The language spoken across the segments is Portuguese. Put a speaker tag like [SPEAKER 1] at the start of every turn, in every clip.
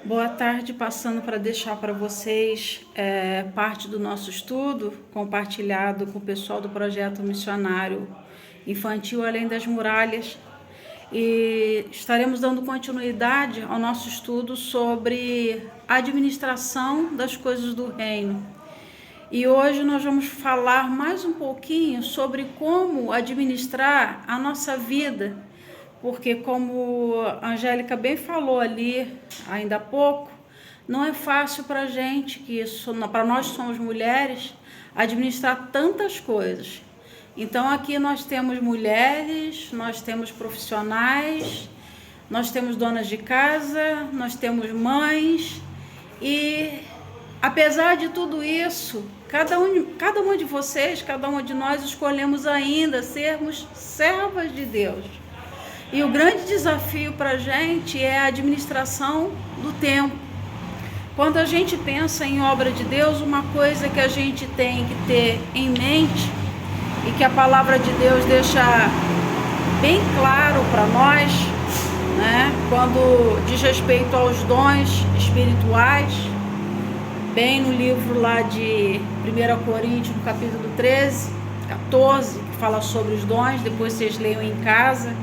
[SPEAKER 1] Boa tarde, passando para deixar para vocês parte do nosso estudo, compartilhado com o pessoal do projeto missionário infantil Além das Muralhas, e estaremos dando continuidade ao nosso estudo sobre a administração das coisas do reino. E hoje nós vamos falar mais um pouquinho sobre como administrar a nossa vida, porque como a Angélica bem falou ali ainda há pouco, não é fácil para a gente, para nós que somos mulheres, administrar tantas coisas. Então aqui nós temos mulheres, nós temos profissionais, nós temos donas de casa, nós temos mães e apesar de tudo isso, cada uma de vocês, cada uma de nós escolhemos ainda sermos servas de Deus. E o grande desafio para a gente é a administração do tempo. Quando a gente pensa em obra de Deus, uma coisa que a gente tem que ter em mente e que a palavra de Deus deixa bem claro para nós, né? Quando diz respeito aos dons espirituais, bem no livro lá de 1 Coríntios, no capítulo 13, 14, que fala sobre os dons, depois vocês leiam em casa,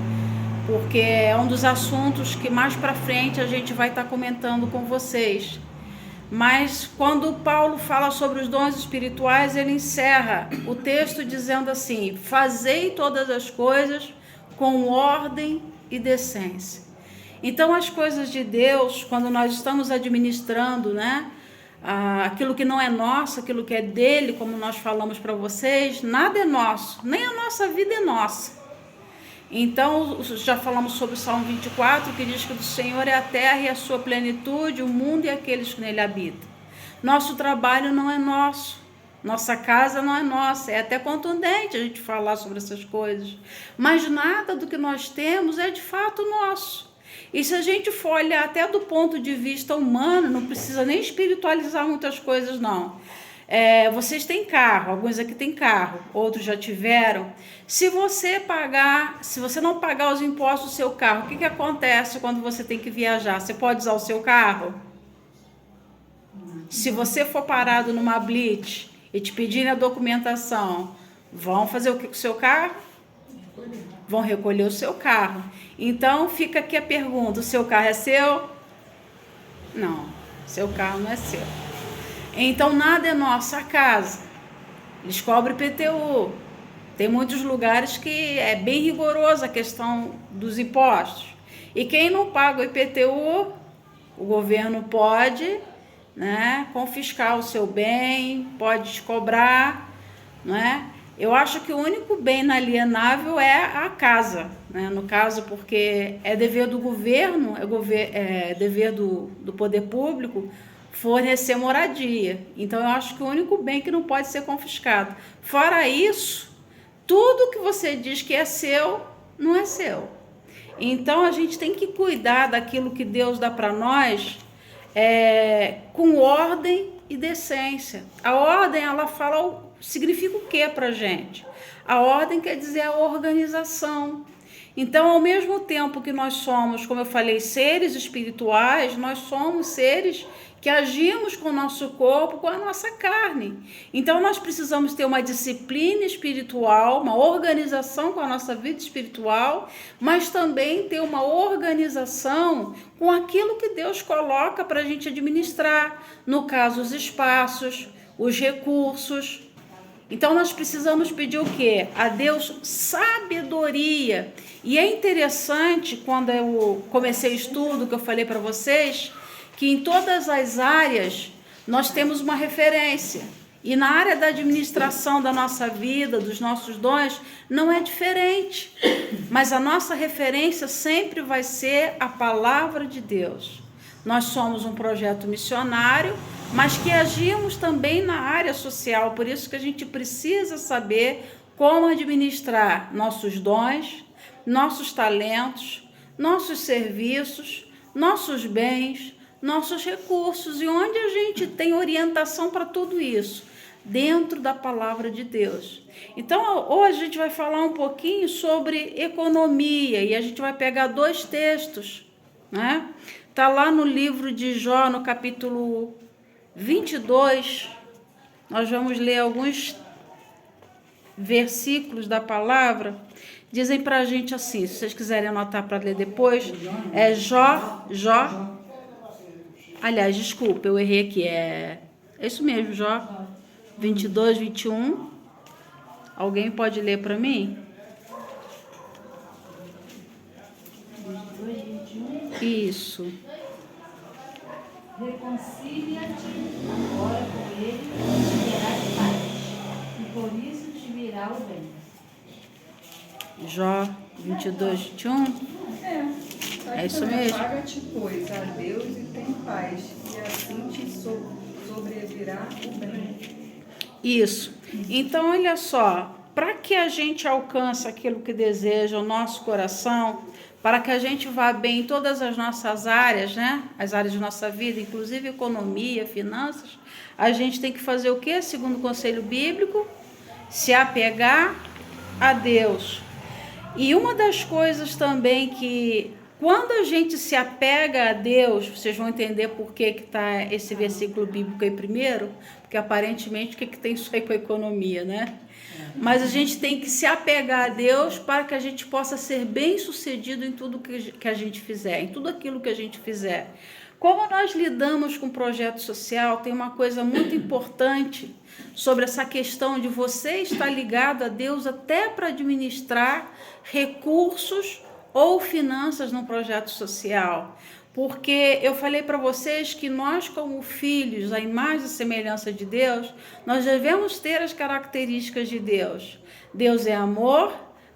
[SPEAKER 1] porque é um dos assuntos que mais para frente a gente vai estar comentando com vocês. Mas quando Paulo fala sobre os dons espirituais, ele encerra o texto dizendo assim: fazei todas as coisas com ordem e decência. Então as coisas de Deus, quando nós estamos administrando, né, aquilo que não é nosso, aquilo que é dele, como nós falamos para vocês, nada é nosso, nem a nossa vida é nossa. Então, já falamos sobre o Salmo 24, que diz que do Senhor é a terra e a sua plenitude, o mundo e aqueles que nele habitam. Nosso trabalho não é nosso, nossa casa não é nossa. É até contundente a gente falar sobre essas coisas. Mas nada do que nós temos é de fato nosso. E se a gente for olhar até do ponto de vista humano, não precisa nem espiritualizar muitas coisas, não. Vocês têm carro, alguns aqui têm carro, outros já tiveram. Se você não pagar os impostos do seu carro, o que acontece quando você tem que viajar? Você pode usar o seu carro? Se você for parado numa blitz e te pedirem a documentação, vão fazer o que com o seu carro? Vão recolher o seu carro. Então fica aqui a pergunta: o seu carro é seu? Não, seu carro não é seu. Então nada é nossa casa. Eles cobram IPTU. Tem muitos lugares que é bem rigorosa a questão dos impostos. E quem não paga o IPTU, o governo pode, né, confiscar o seu bem, pode te cobrar, não é? Eu acho que o único bem inalienável é a casa, né? No caso, porque é dever do governo, é dever do poder público fornecer moradia. Então, eu acho que o único bem que não pode ser confiscado. Fora isso, tudo que você diz que é seu, não é seu. Então, a gente tem que cuidar daquilo que Deus dá para nós com ordem e decência. A ordem, ela significa o que para a gente? A ordem quer dizer a organização. Então, ao mesmo tempo que nós somos, como eu falei, seres espirituais, nós somos seres que agimos com o nosso corpo, com a nossa carne. Então, nós precisamos ter uma disciplina espiritual, uma organização com a nossa vida espiritual, mas também ter uma organização com aquilo que Deus coloca para a gente administrar, no caso, os espaços, os recursos. Então, nós precisamos pedir o quê? A Deus sabedoria. E é interessante, quando eu comecei o estudo, que eu falei para vocês, que em todas as áreas nós temos uma referência. E na área da administração da nossa vida, dos nossos dons, não é diferente. Mas a nossa referência sempre vai ser a palavra de Deus. Nós somos um projeto missionário, mas que agimos também na área social. Por isso que a gente precisa saber como administrar nossos dons, nossos talentos, nossos serviços, nossos bens, nossos recursos, e onde a gente tem orientação para tudo isso, dentro da palavra de Deus. Então, hoje a gente vai falar um pouquinho sobre economia, e a gente vai pegar dois textos, né? Está lá no livro de Jó, no capítulo 22. Nós vamos ler alguns versículos da palavra. Dizem para a gente assim, se vocês quiserem anotar para ler depois, é Jó. Aliás, desculpa, eu errei aqui, é isso mesmo, Jó 22, 21. Alguém pode ler para mim?
[SPEAKER 2] 22, 21.
[SPEAKER 1] Isso.
[SPEAKER 2] Reconcilia-te agora com ele e terás paz, e por isso te virá o bem.
[SPEAKER 1] Jó 22, 21. É isso mesmo.
[SPEAKER 3] Paga-te, pois, a Deus e tem paz, e assim te sobrevirá o bem.
[SPEAKER 1] Isso. Então, olha só, para que a gente alcance aquilo que deseja o nosso coração, para que a gente vá bem em todas as nossas áreas, né? As áreas de nossa vida, inclusive economia, finanças, a gente tem que fazer o quê? Segundo o conselho bíblico, se apegar a Deus. E uma das coisas também que, quando a gente se apega a Deus, vocês vão entender por que está esse versículo bíblico aí primeiro, porque aparentemente o que tem isso aí com a economia, né? Mas a gente tem que se apegar a Deus para que a gente possa ser bem sucedido em tudo que a gente fizer, em tudo aquilo que a gente fizer. Como nós lidamos com o projeto social, tem uma coisa muito importante sobre essa questão de você estar ligado a Deus até para administrar recursos ou finanças no projeto social. Porque eu falei para vocês que nós, como filhos, a imagem e semelhança de Deus, nós devemos ter as características de Deus. Deus é amor,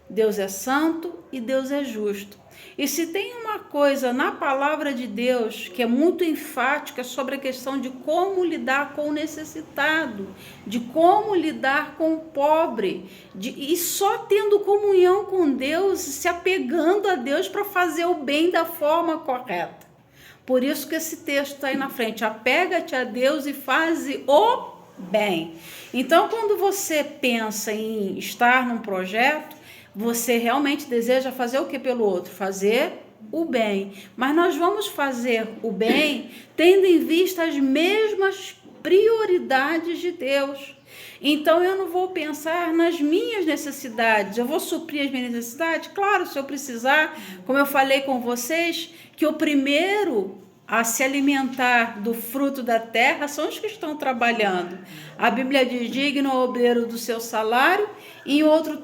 [SPEAKER 1] Deus é santo e Deus é justo. E se tem uma coisa na palavra de Deus que é muito enfática sobre a questão de como lidar com o necessitado, de como lidar com o pobre, e só tendo comunhão com Deus, se apegando a Deus para fazer o bem da forma correta. Por isso que esse texto está aí na frente, apega-te a Deus e faze o bem. Então, quando você pensa em estar num projeto, você realmente deseja fazer o que pelo outro? Fazer o bem. Mas nós vamos fazer o bem tendo em vista as mesmas prioridades de Deus. Então, eu não vou pensar nas minhas necessidades. Eu vou suprir as minhas necessidades? Claro, se eu precisar, como eu falei com vocês, que o primeiro a se alimentar do fruto da terra são os que estão trabalhando. A Bíblia diz, digno ao obreiro do seu salário, e em outro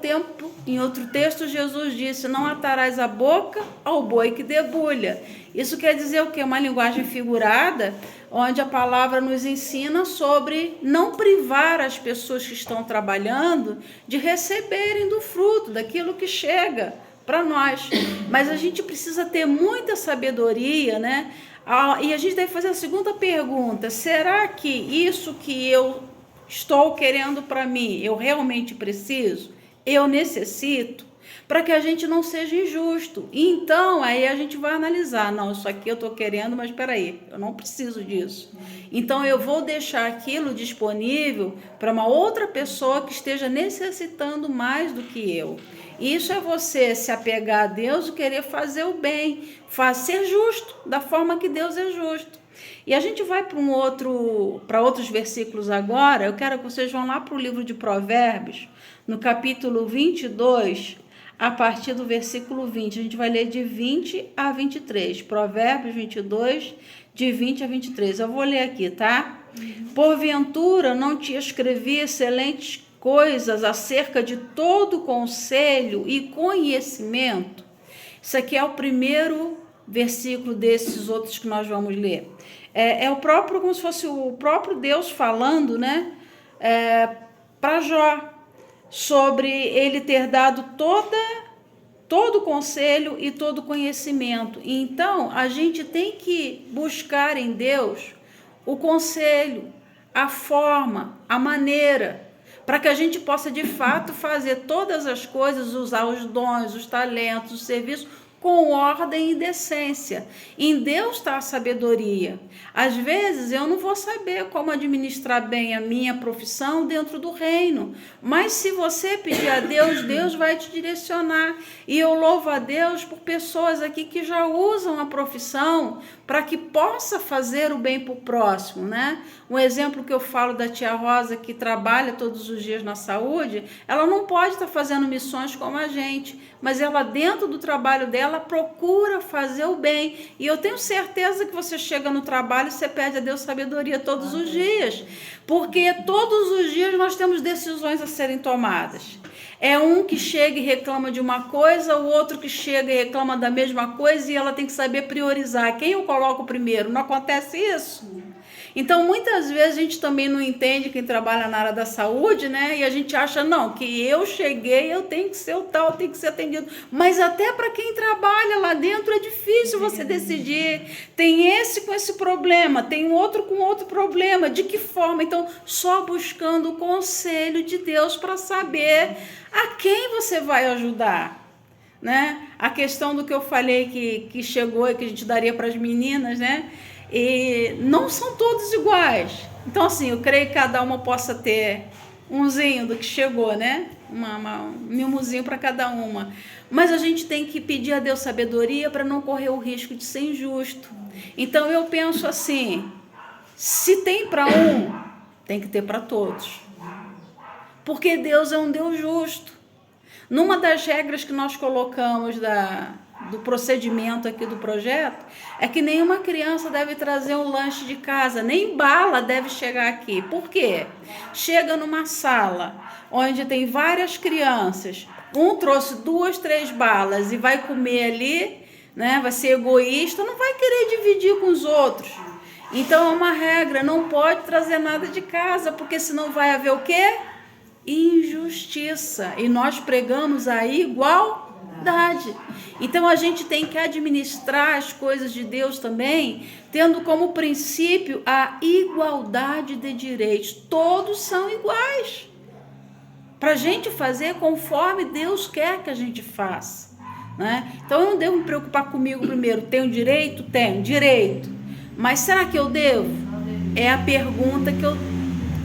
[SPEAKER 1] texto, Jesus disse, não atarás a boca ao boi que debulha. Isso quer dizer o quê? Uma linguagem figurada, onde a palavra nos ensina sobre não privar as pessoas que estão trabalhando de receberem do fruto, daquilo que chega para nós. Mas a gente precisa ter muita sabedoria, né? E a gente deve fazer a segunda pergunta, será que isso que eu estou querendo para mim, eu realmente preciso? Eu necessito? Para que a gente não seja injusto. Então, aí a gente vai analisar, não, isso aqui eu estou querendo, mas espera aí, eu não preciso disso. Então, eu vou deixar aquilo disponível para uma outra pessoa que esteja necessitando mais do que eu. Isso é você se apegar a Deus e querer fazer o bem, ser justo, da forma que Deus é justo. E a gente vai para outros versículos agora. Eu quero que vocês vão lá para o livro de Provérbios, no capítulo 22, a partir do versículo 20. A gente vai ler de 20 a 23. Provérbios 22, de 20 a 23. Eu vou ler aqui, tá? Porventura não te escrevi excelentes coisas acerca de todo conselho e conhecimento. Isso aqui é o primeiro versículo desses outros que nós vamos ler. É o próprio, como se fosse o próprio Deus falando, né, para Jó, sobre ele ter dado todo conselho e todo conhecimento. Então, a gente tem que buscar em Deus o conselho, a forma, a maneira, para que a gente possa de fato fazer todas as coisas, usar os dons, os talentos, os serviços, com ordem e decência. Em Deus está a sabedoria. Às vezes eu não vou saber como administrar bem a minha profissão dentro do reino, mas se você pedir a Deus, Deus vai te direcionar. E eu louvo a Deus por pessoas aqui que já usam a profissão para que possa fazer o bem para o próximo, né? Um exemplo que eu falo da tia Rosa, que trabalha todos os dias na saúde, ela não pode estar fazendo missões como a gente, mas ela, dentro do trabalho dela, procura fazer o bem. E eu tenho certeza que você chega no trabalho e você pede a Deus sabedoria todos os dias, porque todos os dias nós temos decisões a serem tomadas. É um que chega e reclama de uma coisa, o outro que chega e reclama da mesma coisa, e ela tem que saber priorizar. Quem eu coloco primeiro? Não acontece isso? Então, muitas vezes a gente também não entende, quem trabalha na área da saúde, né? E a gente acha, não, que eu cheguei, eu tenho que ser o tal, tenho que ser atendido. Mas até para quem trabalha lá dentro é difícil você decidir. Tem esse com esse problema, tem outro com outro problema. De que forma? Então, só buscando o conselho de Deus para saber a quem você vai ajudar. Né? A questão do que eu falei que chegou e que a gente daria para as meninas, né? E não são todos iguais. Então, assim, eu creio que cada uma possa ter umzinho do que chegou, né? Um mimozinho para cada uma. Mas a gente tem que pedir a Deus sabedoria para não correr o risco de ser injusto. Então, eu penso assim, se tem para um, tem que ter para todos. Porque Deus é um Deus justo. Numa das regras que nós colocamos do procedimento aqui do projeto, é que nenhuma criança deve trazer um lanche de casa, nem bala deve chegar aqui. Por quê? Chega numa sala onde tem várias crianças, um trouxe 2, 3 balas e vai comer ali, né? Vai ser egoísta, não vai querer dividir com os outros. Então é uma regra, não pode trazer nada de casa, porque senão vai haver o quê? Injustiça. E nós pregamos a igualdade. Então a gente tem que administrar as coisas de Deus também, tendo como princípio a igualdade de direitos. Todos são iguais. Para a gente fazer conforme Deus quer que a gente faça. Né? Então eu não devo me preocupar comigo primeiro. Tenho direito? Tenho direito. Mas será que eu devo? É a pergunta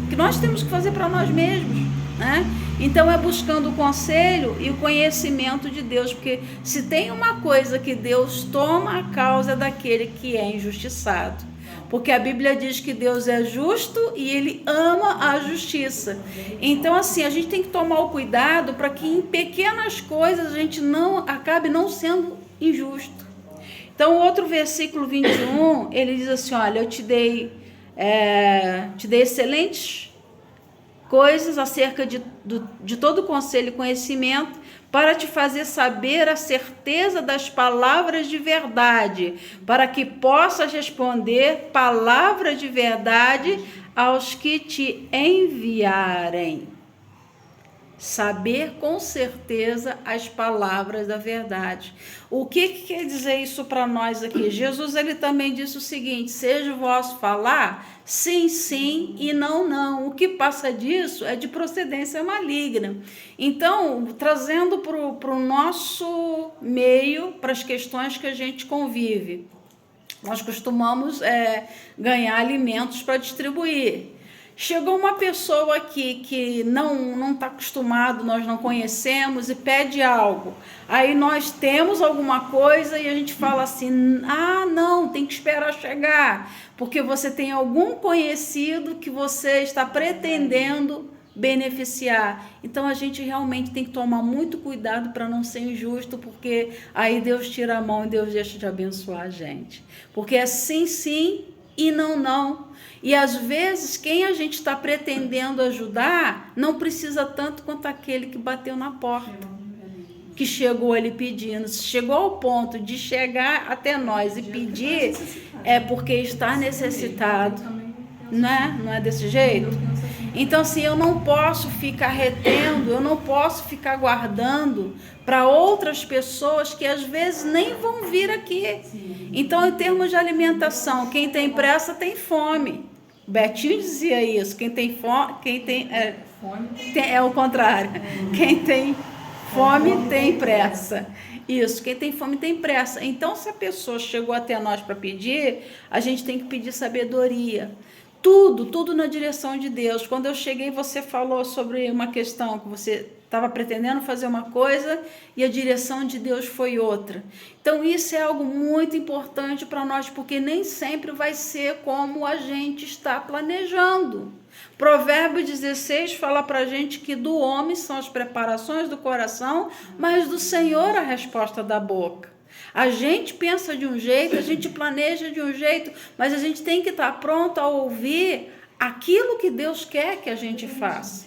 [SPEAKER 1] que nós temos que fazer para nós mesmos. Né? Então é buscando o conselho e o conhecimento de Deus, porque se tem uma coisa que Deus toma a causa daquele que é injustiçado, porque a Bíblia diz que Deus é justo e Ele ama a justiça. Então assim, a gente tem que tomar o cuidado para que em pequenas coisas a gente não acabe não sendo injusto. Então o outro versículo 21, ele diz assim, olha, eu te dei excelentes coisas acerca de todo conselho e conhecimento, para te fazer saber a certeza das palavras de verdade, para que possas responder palavras de verdade aos que te enviarem. Saber com certeza as palavras da verdade. O que quer dizer isso para nós aqui? Jesus, ele também disse o seguinte, seja o vosso falar, sim, sim e não, não. O que passa disso é de procedência maligna. Então, trazendo para o nosso meio, para as questões que a gente convive, nós costumamos ganhar alimentos para distribuir. Chegou uma pessoa aqui que não está acostumado, nós não conhecemos e pede algo. Aí nós temos alguma coisa e a gente fala assim, não, tem que esperar chegar, porque você tem algum conhecido que você está pretendendo beneficiar. Então a gente realmente tem que tomar muito cuidado para não ser injusto, porque aí Deus tira a mão e Deus deixa de abençoar a gente. Porque é sim, sim e não, não. E às vezes quem a gente está pretendendo ajudar não precisa tanto quanto aquele que bateu na porta, que chegou ali pedindo. Se chegou ao ponto de chegar até nós e pedir, é porque está necessitado, não é desse jeito? Então assim, eu não posso ficar retendo, eu não posso ficar guardando para outras pessoas que às vezes nem vão vir aqui. Então, em termos de alimentação, quem tem pressa tem fome. Betinho dizia isso, quem tem fome, é o contrário. Quem tem fome tem pressa. Isso, quem tem fome tem pressa. Então, se a pessoa chegou até nós para pedir, a gente tem que pedir sabedoria. Tudo na direção de Deus. Quando eu cheguei, você falou sobre uma questão que você estava pretendendo fazer uma coisa e a direção de Deus foi outra. Então, isso é algo muito importante para nós, porque nem sempre vai ser como a gente está planejando. Provérbio 16 fala para a gente que do homem são as preparações do coração, mas do Senhor a resposta da boca. A gente pensa de um jeito, a gente planeja de um jeito, mas a gente tem que estar pronto a ouvir aquilo que Deus quer que a gente faça.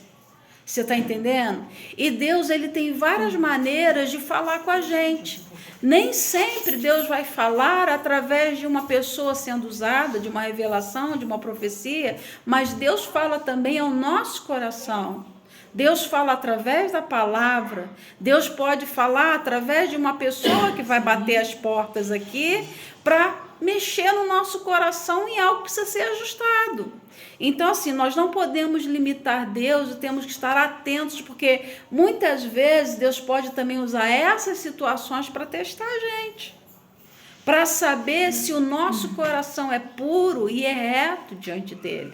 [SPEAKER 1] Você está entendendo? E Deus, ele tem várias maneiras de falar com a gente. Nem sempre Deus vai falar através de uma pessoa sendo usada, de uma revelação, de uma profecia, mas Deus fala também ao nosso coração. Deus fala através da palavra. Deus pode falar através de uma pessoa que vai bater as portas aqui para mexer no nosso coração em algo que precisa ser ajustado. Então, assim, nós não podemos limitar Deus e temos que estar atentos, porque muitas vezes Deus pode também usar essas situações para testar a gente, para saber se o nosso coração é puro e é reto diante dele.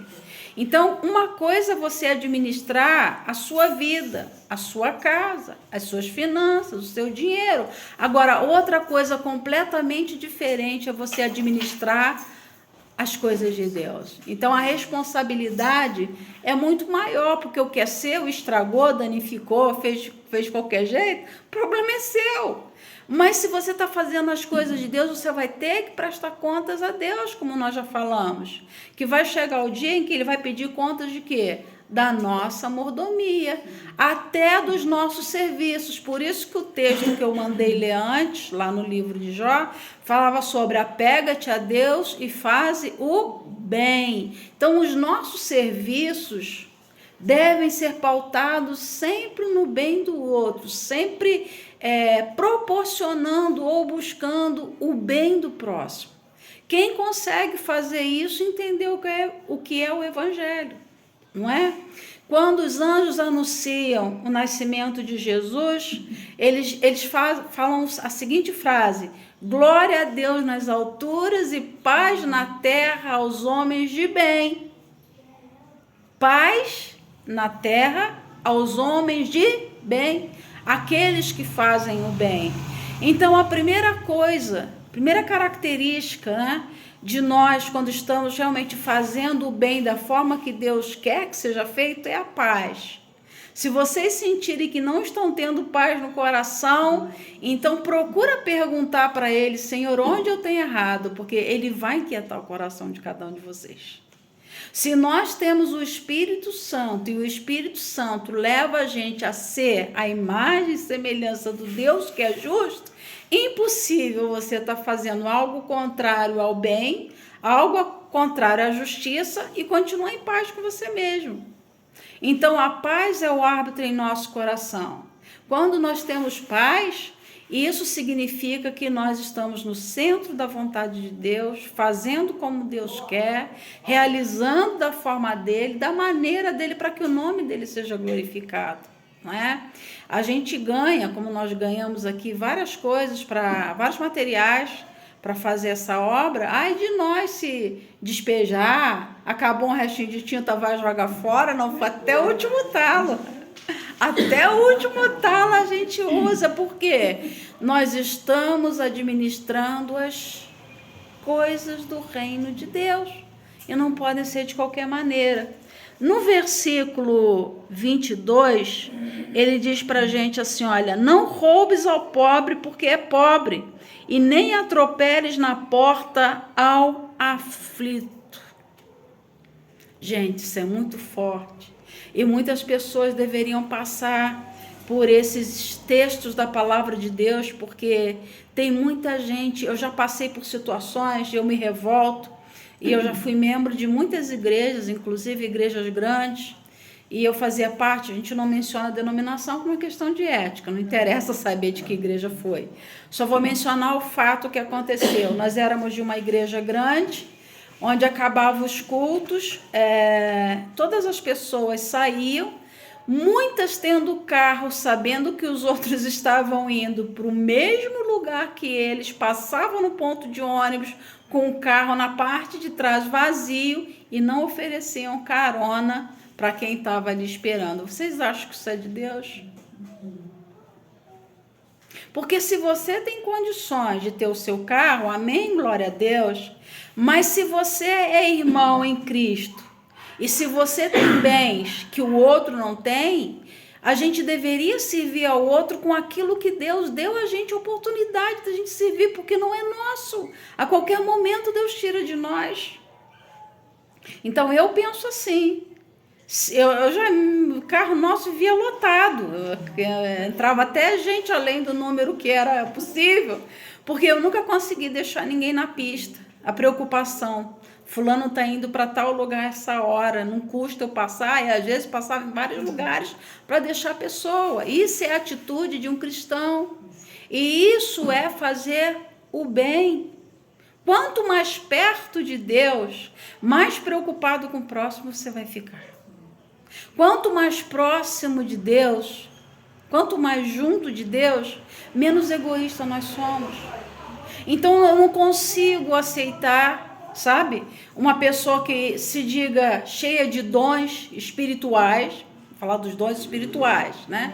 [SPEAKER 1] Então, uma coisa é você administrar a sua vida, a sua casa, as suas finanças, o seu dinheiro. Agora, outra coisa completamente diferente é você administrar as coisas de Deus. Então, a responsabilidade é muito maior, porque o que é seu estragou, danificou, fez qualquer jeito, o problema é seu. Mas se você está fazendo as coisas de Deus, você vai ter que prestar contas a Deus, como nós já falamos. Que vai chegar o dia em que ele vai pedir contas de quê? Da nossa mordomia, até dos nossos serviços. Por isso que o texto que eu mandei ler antes, lá no livro de Jó, falava sobre apega-te a Deus e faze o bem. Então, os nossos serviços devem ser pautados sempre no bem do outro, sempre proporcionando ou buscando o bem do próximo. Quem consegue fazer isso entendeu o que é o Evangelho, não é? Quando os anjos anunciam o nascimento de Jesus, eles falam a seguinte frase: glória a Deus nas alturas e paz na terra aos homens de bem. Paz na terra aos homens de bem, aqueles que fazem o bem. Então, a primeira coisa, primeira característica, né, de nós, quando estamos realmente fazendo o bem da forma que Deus quer que seja feito, é a paz. Se vocês sentirem que não estão tendo paz no coração, então procura perguntar para Ele: Senhor, onde eu tenho errado? Porque Ele vai inquietar o coração de cada um de vocês. Se nós temos o Espírito Santo e o Espírito Santo leva a gente a ser a imagem e semelhança do Deus que é justo, impossível você estar fazendo algo contrário ao bem, algo contrário à justiça e continuar em paz com você mesmo. Então, a paz é o árbitro em nosso coração. Quando nós temos paz, isso significa que nós estamos no centro da vontade de Deus, fazendo como Deus quer, realizando da forma dele, da maneira dele, para que o nome dele seja glorificado, não é? A gente ganha, como nós ganhamos aqui, várias coisas, vários materiais para fazer essa obra. Ai de nós se despejar, acabou um restinho de tinta, vai jogar fora, não, até o último talo. Até o último talo a gente usa, porque nós estamos administrando as coisas do reino de Deus e não podem ser de qualquer maneira. No versículo 22, ele diz para a gente assim: olha, não roubes ao pobre porque é pobre, e nem atropeles na porta ao aflito. Gente, isso é muito forte. E muitas pessoas deveriam passar por esses textos da palavra de Deus, porque tem muita gente, eu já passei por situações, eu me revolto, e eu já fui membro de muitas igrejas, inclusive igrejas grandes, e eu fazia parte, a gente não menciona a denominação por uma questão de ética, não interessa saber de que igreja foi. Só vou mencionar o fato que aconteceu. Nós éramos de uma igreja grande, onde acabavam os cultos, todas as pessoas saíam, Muitas tendo carro, sabendo que os outros estavam indo para o mesmo lugar que eles, passavam no ponto de ônibus com o carro na parte de trás vazio e não ofereciam carona para quem estava ali esperando. Vocês acham que isso é de Deus? Porque se você tem condições de ter o seu carro, amém, glória a Deus, mas se você é irmão em Cristo e se você tem bens que o outro não tem, a gente deveria servir ao outro com aquilo que Deus deu a gente a oportunidade de a gente servir, porque não é nosso. A qualquer momento Deus tira de nós. Então eu penso assim, o carro nosso via lotado, entrava até gente além do número que era possível, porque eu nunca consegui deixar ninguém na pista. A preocupação, fulano está indo para tal lugar essa hora, não custa eu passar, e às vezes passava em vários lugares para deixar a pessoa. Isso é a atitude de um cristão, e isso é fazer o bem. Quanto mais perto de Deus, mais preocupado com o próximo você vai ficar. Quanto mais próximo de Deus, quanto mais junto de Deus, menos egoísta nós somos. Então eu não consigo aceitar, sabe, uma pessoa que se diga cheia de dons espirituais, vou falar dos dons espirituais, né?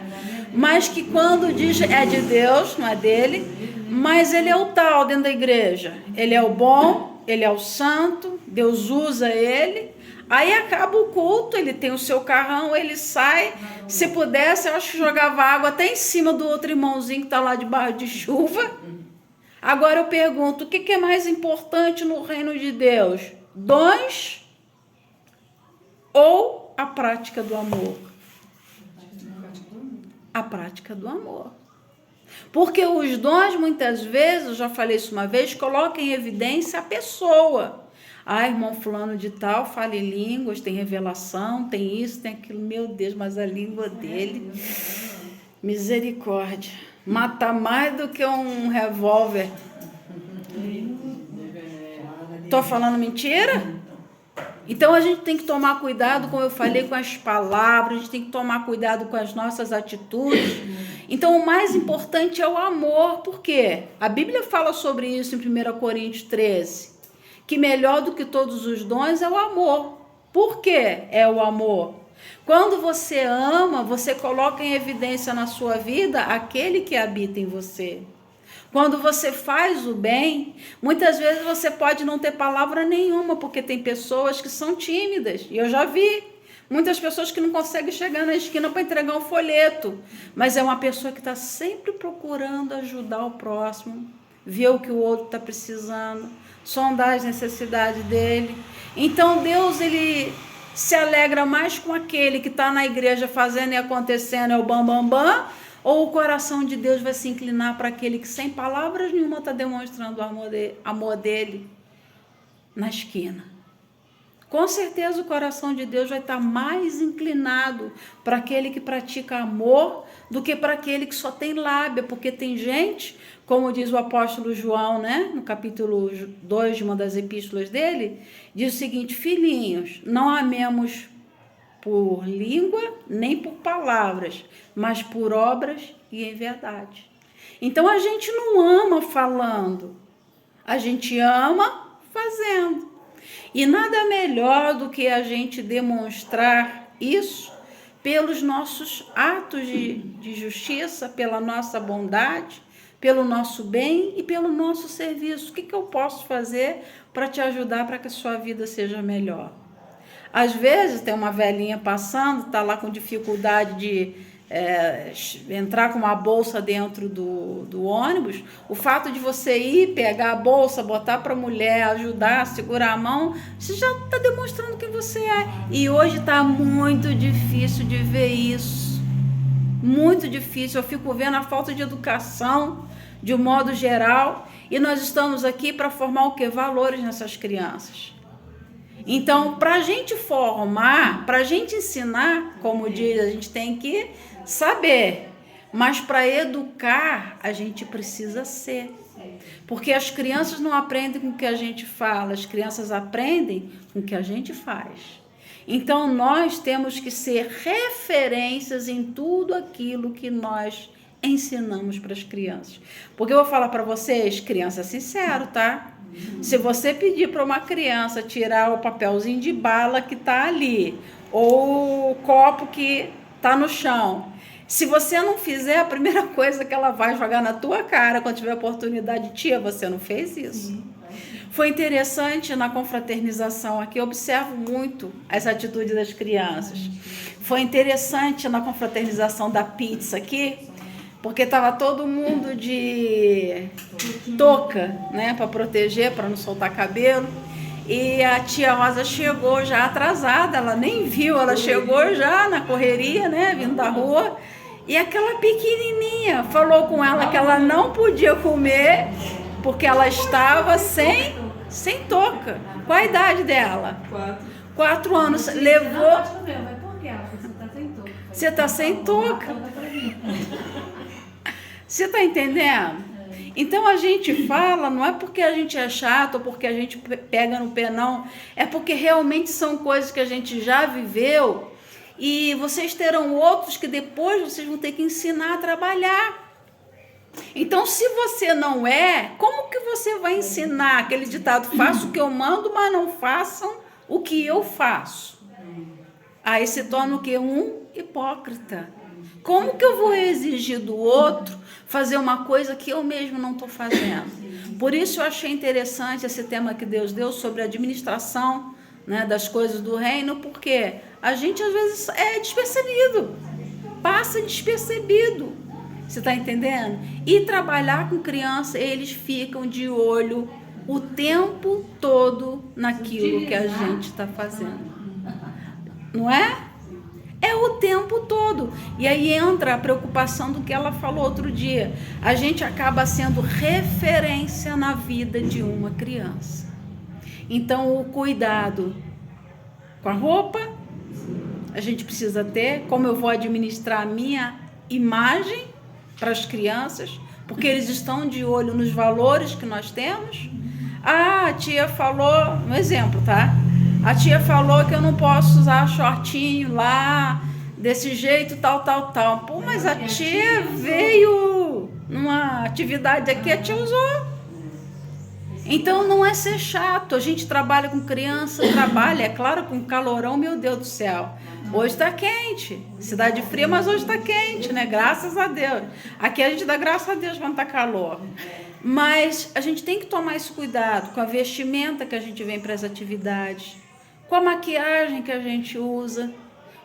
[SPEAKER 1] Mas que quando diz é de Deus, não é dele, mas ele é o tal dentro da igreja. Ele é o bom, ele é o santo, Deus usa ele. Aí acaba o culto, ele tem o seu carrão, ele sai. Se pudesse, eu acho que jogava água até em cima do outro irmãozinho que está lá debaixo de chuva. Agora eu pergunto, o que é mais importante no reino de Deus? Dons ou a prática do amor? A prática do amor. Porque os dons, muitas vezes, eu já falei isso uma vez, colocam em evidência a pessoa. Ah, irmão fulano de tal, fala em línguas, tem revelação, tem isso, tem aquilo. Meu Deus, mas a língua dele, misericórdia, mata mais do que um revólver. Tô falando mentira? Então a gente tem que tomar cuidado, como eu falei, com as palavras, a gente tem que tomar cuidado com as nossas atitudes. Então o mais importante é o amor, por quê? A Bíblia fala sobre isso em 1 Coríntios 13, que melhor do que todos os dons é o amor. Por quê é o amor? Quando você ama, você coloca em evidência na sua vida aquele que habita em você. Quando você faz o bem, muitas vezes você pode não ter palavra nenhuma, porque tem pessoas que são tímidas, e eu já vi muitas pessoas que não conseguem chegar na esquina para entregar um folheto, mas é uma pessoa que está sempre procurando ajudar o próximo, ver o que o outro está precisando, sondar as necessidades dele. Então Deus, ele se alegra mais com aquele que está na igreja fazendo e acontecendo, é o bam, bam, bam, ou o coração de Deus vai se inclinar para aquele que sem palavras nenhuma está demonstrando o amor dele na esquina. Com certeza o coração de Deus vai estar mais inclinado para aquele que pratica amor do que para aquele que só tem lábia, porque tem gente, como diz o apóstolo João, né, no capítulo 2 de uma das epístolas dele, diz o seguinte: filhinhos, não amemos por língua, nem por palavras, mas por obras e em verdade. Então a gente não ama falando, a gente ama fazendo. E nada melhor do que a gente demonstrar isso pelos nossos atos de justiça, pela nossa bondade, pelo nosso bem e pelo nosso serviço. O que eu posso fazer para te ajudar para que a sua vida seja melhor? Às vezes tem uma velhinha passando, está lá com dificuldade de entrar com uma bolsa dentro do ônibus. O fato de você ir, pegar a bolsa, botar para a mulher, ajudar, segurar a mão, você já está demonstrando quem você é. E hoje está muito difícil de ver isso. Muito difícil. Eu fico vendo a falta de educação, de um modo geral. E nós estamos aqui para formar o quê? Valores nessas crianças. Então, para a gente formar, para a gente ensinar, como diz, a gente tem que saber. Mas para educar, a gente precisa ser. Porque as crianças não aprendem com o que a gente fala, as crianças aprendem com o que a gente faz. Então, nós temos que ser referências em tudo aquilo que nós ensinamos para as crianças. Porque eu vou falar para vocês, criança, sincero, tá? Se você pedir para uma criança tirar o papelzinho de bala que está ali, ou o copo que está no chão, se você não fizer, a primeira coisa que ela vai jogar na tua cara quando tiver oportunidade, tia, você não fez isso. Foi interessante na confraternização aqui, eu observo muito essa atitude das crianças. Foi interessante na confraternização da pizza aqui, porque estava todo mundo de touca, né, para proteger, para não soltar cabelo. E a tia Rosa chegou já atrasada, ela nem viu, ela chegou já na correria, né, vindo da rua. E aquela pequenininha falou com ela que ela não podia comer porque ela estava sem touca. Qual a idade dela? 4 anos. Levou. Você está sem touca. Você está entendendo? Então a gente fala, não é porque a gente é chato ou porque a gente pega no pé, não. É porque realmente são coisas que a gente já viveu e vocês terão outros que depois vocês vão ter que ensinar a trabalhar. Então, se você não é, como que você vai ensinar aquele ditado, faço o que eu mando, mas não façam o que eu faço? Aí se torna o quê? Um hipócrita. Como que eu vou exigir do outro fazer uma coisa que eu mesmo não estou fazendo? Por isso eu achei interessante esse tema que Deus deu sobre a administração, né, das coisas do reino, porque a gente às vezes é despercebido, passa despercebido. Você está entendendo? E trabalhar com criança, eles ficam de olho o tempo todo naquilo que a gente está fazendo. Não é? É o tempo todo. E aí entra a preocupação do que ela falou outro dia. A gente acaba sendo referência na vida de uma criança. Então, o cuidado com a roupa, a gente precisa ter. Como eu vou administrar a minha imagem para as crianças, porque eles estão de olho nos valores que nós temos. A tia falou, um exemplo, tá? A tia falou que eu não posso usar shortinho lá, desse jeito, tal. Pô, mas a tia veio numa atividade aqui, a tia usou. Então não é ser chato, a gente trabalha com criança, trabalha, é claro, com calorão, meu Deus do céu. Hoje está quente, cidade fria, mas hoje está quente, né? Graças a Deus. Aqui a gente dá graças a Deus quando está calor. Mas a gente tem que tomar esse cuidado com a vestimenta que a gente vem para as atividades, com a maquiagem que a gente usa,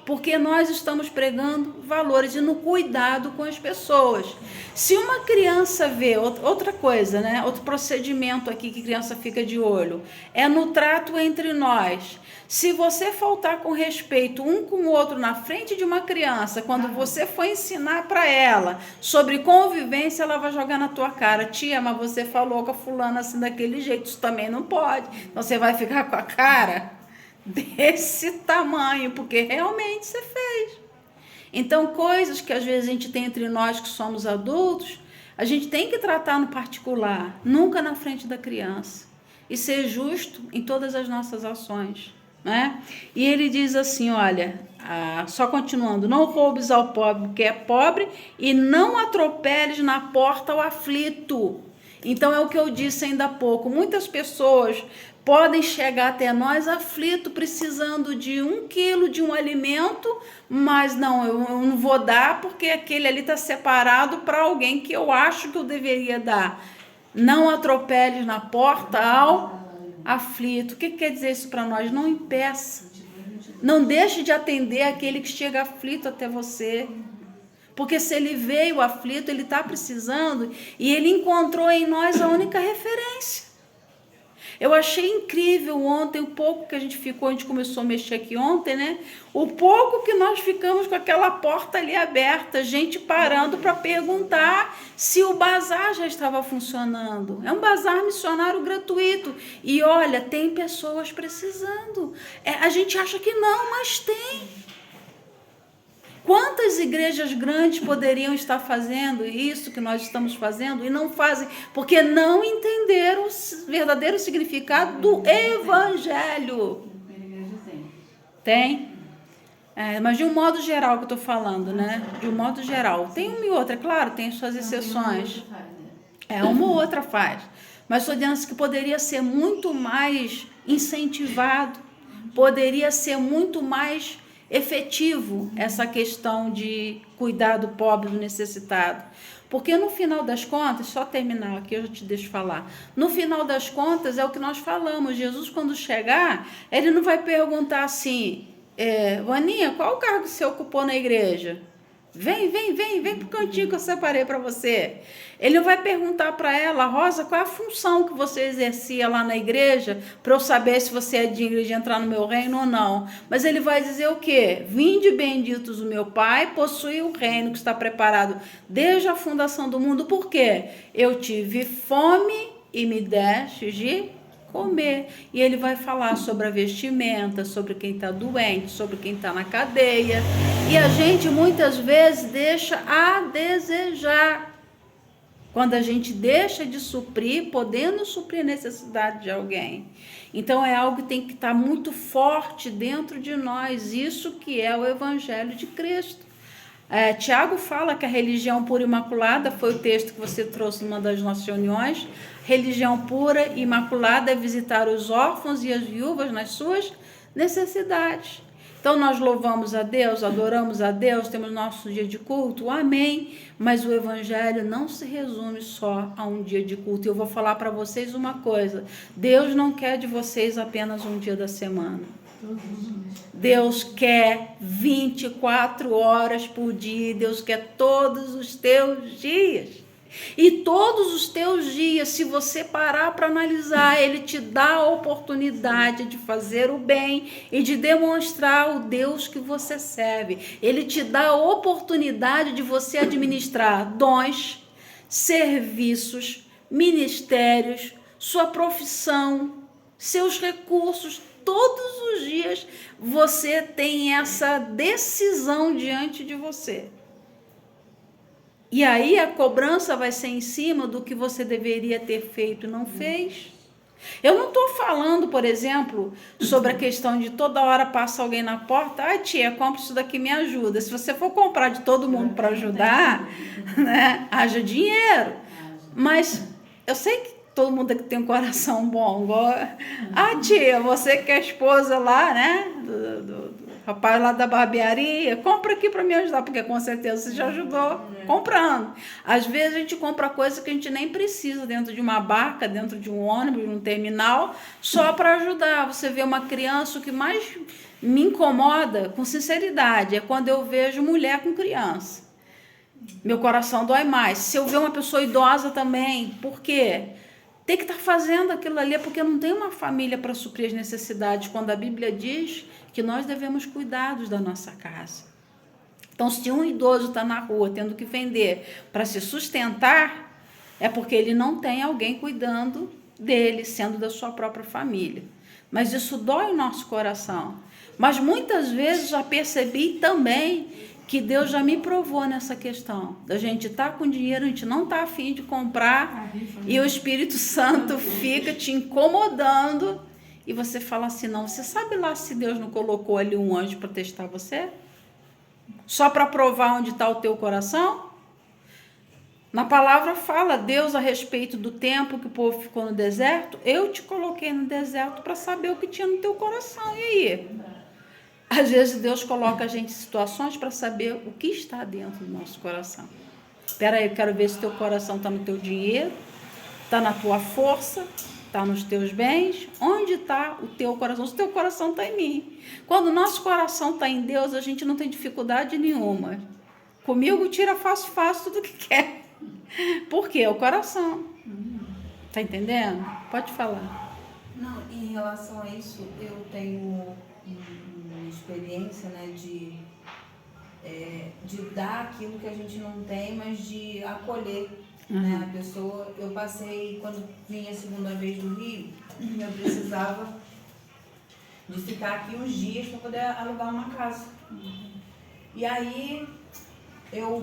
[SPEAKER 1] porque nós estamos pregando valores e no cuidado com as pessoas. Se uma criança vê, outra coisa, né? Outro procedimento aqui que criança fica de olho, é no trato entre nós. Se você faltar com respeito um com o outro na frente de uma criança, quando você for ensinar para ela sobre convivência, ela vai jogar na tua cara, tia, mas você falou com a fulana assim daquele jeito, isso também não pode. Então você vai ficar com a cara desse tamanho, porque realmente você fez. Então, coisas que às vezes a gente tem entre nós que somos adultos, a gente tem que tratar no particular, nunca na frente da criança. E ser justo em todas as nossas ações, né? E ele diz assim, olha, só continuando, não roubes ao pobre que é pobre e não atropeles na porta ao aflito. Então, é o que eu disse ainda há pouco, muitas pessoas podem chegar até nós aflito, precisando de 1 quilo de um alimento, mas não, eu não vou dar porque aquele ali está separado para alguém que eu acho que eu deveria dar. Não atropeles na porta ao aflito. O que quer dizer isso para nós? Não impeça. Não deixe de atender aquele que chega aflito até você. Porque se ele veio aflito, ele está precisando e ele encontrou em nós a única referência. Eu achei incrível ontem, o pouco que a gente ficou, a gente começou a mexer aqui ontem, né? O pouco que nós ficamos com aquela porta ali aberta, gente parando para perguntar se o bazar já estava funcionando. É um bazar missionário gratuito. E olha, tem pessoas precisando. A gente acha que não, mas tem. Quantas igrejas grandes poderiam estar fazendo isso que nós estamos fazendo e não fazem, porque não entenderam o verdadeiro significado do evangelho. Tem? Mas de um modo geral que eu estou falando, né? De um modo geral. Tem uma e outra, é claro, tem suas exceções. Uma ou outra faz. Mas estou dizendo que poderia ser muito mais incentivado, poderia ser muito mais efetivo essa questão de cuidar do pobre, do necessitado. Porque no final das contas, só terminar aqui, eu já te deixo falar. No final das contas, é o que nós falamos. Jesus, quando chegar, ele não vai perguntar assim, Vaninha, qual o cargo que você ocupou na igreja? Vem pro cantinho que eu separei para você. Ele vai perguntar para ela, Rosa, qual é a função que você exercia lá na igreja para eu saber se você é digna de entrar no meu reino ou não. Mas ele vai dizer o quê? Vinde benditos do meu Pai, possui o reino que está preparado desde a fundação do mundo. Por quê? Eu tive fome e me deste de comer. E ele vai falar sobre a vestimenta, sobre quem está doente, sobre quem está na cadeia. E a gente muitas vezes deixa a desejar. Quando a gente deixa de suprir, podendo suprir a necessidade de alguém. Então é algo que tem que estar muito forte dentro de nós. Isso que é o Evangelho de Cristo. Tiago fala que a religião pura e imaculada, foi o texto que você trouxe numa das nossas reuniões, religião pura e imaculada é visitar os órfãos e as viúvas nas suas necessidades. Então nós louvamos a Deus, adoramos a Deus, temos nosso dia de culto, amém, mas o Evangelho não se resume só a um dia de culto. E eu vou falar para vocês uma coisa, Deus não quer de vocês apenas um dia da semana. Deus quer 24 horas por dia, Deus quer todos os teus dias. E todos os teus dias, se você parar para analisar, Ele te dá a oportunidade de fazer o bem e de demonstrar o Deus que você serve. Ele te dá a oportunidade de você administrar dons, serviços, ministérios, sua profissão, seus recursos. Todos os dias você tem essa decisão diante de você. E aí a cobrança vai ser em cima do que você deveria ter feito e não fez. Eu não estou falando, por exemplo, sobre a questão de toda hora passa alguém na porta, tia, compra isso daqui, me ajuda. Se você for comprar de todo mundo para ajudar, né, haja dinheiro. Mas eu sei que todo mundo aqui tem um coração bom. Tia, você que é esposa lá, né, do rapaz lá da barbearia, compra aqui para me ajudar, porque com certeza você já ajudou comprando. Às vezes a gente compra coisa que a gente nem precisa dentro de uma barca, dentro de um ônibus, de um terminal, só para ajudar. Você vê uma criança, o que mais me incomoda, com sinceridade, é quando eu vejo mulher com criança. Meu coração dói mais. Se eu ver uma pessoa idosa também, por quê? Tem que estar fazendo aquilo ali, porque não tem uma família para suprir as necessidades, quando a Bíblia diz que nós devemos cuidar da nossa casa. Então, se um idoso está na rua tendo que vender para se sustentar, é porque ele não tem alguém cuidando dele, sendo da sua própria família. Mas isso dói o nosso coração. Mas muitas vezes já percebi também que Deus já me provou nessa questão. Da gente estar com dinheiro, a gente não está a fim de comprar, e o Espírito Santo fica te incomodando, e você fala assim, não, você sabe lá se Deus não colocou ali um anjo para testar você? Só para provar onde está o teu coração? Na palavra fala, Deus a respeito do tempo que o povo ficou no deserto, eu te coloquei no deserto para saber o que tinha no teu coração, e aí? Às vezes Deus coloca a gente em situações para saber o que está dentro do nosso coração. Espera aí, eu quero ver se teu coração está no teu dinheiro, está na tua força, está nos teus bens. Onde está o teu coração? Se o teu coração está em mim. Quando o nosso coração está em Deus, a gente não tem dificuldade nenhuma. Comigo tira fácil tudo que quer. Por quê? É o coração. Está entendendo? Pode falar.
[SPEAKER 3] Não, em relação a isso, eu tenho experiência, né, de dar aquilo que a gente não tem, mas de acolher, né, a pessoa. Eu passei, quando vim a segunda vez do Rio, eu precisava de ficar aqui uns dias para poder alugar uma casa. E aí eu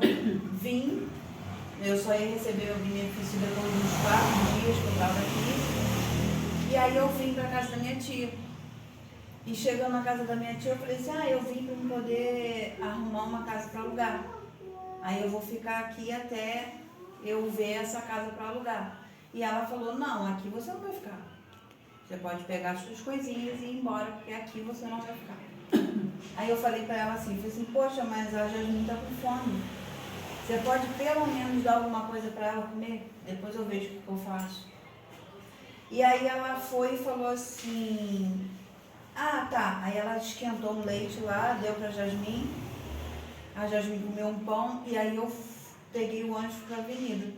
[SPEAKER 3] vim, eu só ia receber o benefício depois de uns 4 dias que eu estava aqui, e aí eu vim para casa da minha tia. E chegando na casa da minha tia, eu falei assim, eu vim para poder arrumar uma casa para alugar. Aí eu vou ficar aqui até eu ver essa casa para alugar. E ela falou, não, aqui você não vai ficar. Você pode pegar as suas coisinhas e ir embora, porque aqui você não vai ficar. Aí eu falei para ela assim, poxa, mas a Jasmine tá com fome. Você pode pelo menos dar alguma coisa para ela comer? Depois eu vejo o que eu faço. E aí ela foi e falou assim, tá. Aí ela esquentou um leite lá, deu pra Jasmine. A Jasmine comeu um pão e aí eu peguei o ônibus pra avenida.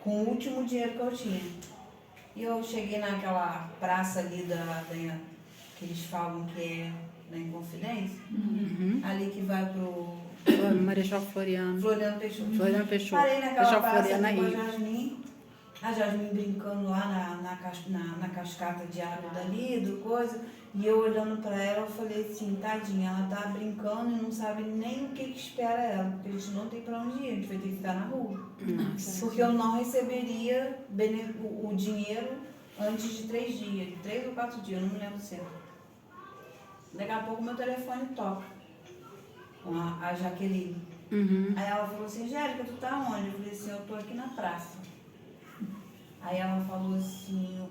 [SPEAKER 3] Com o último dinheiro que eu tinha. E eu cheguei naquela praça ali que eles falam que é da Inconfidência. Ali que vai pro...
[SPEAKER 1] Marechal Floriano.
[SPEAKER 3] Floriano Peixoto.
[SPEAKER 1] Floriano Peixoto.
[SPEAKER 3] Parei naquela praça ali com
[SPEAKER 1] a
[SPEAKER 3] a Jasmine brincando lá na cascata de água dali, do coisa, e eu olhando pra ela, eu falei assim, tadinha, ela tá brincando e não sabe nem o que espera ela, porque a gente não tem pra onde ir, a gente vai ter que ficar na rua.
[SPEAKER 1] Nossa.
[SPEAKER 3] Porque eu não receberia o dinheiro antes de 3 dias, 3 ou 4 dias, eu não me lembro certo. Daqui a pouco meu telefone toca, com a Jaqueline. Aí ela falou assim, Angélica, tu tá onde? Eu falei assim, eu tô aqui na praça. Aí ela falou assim,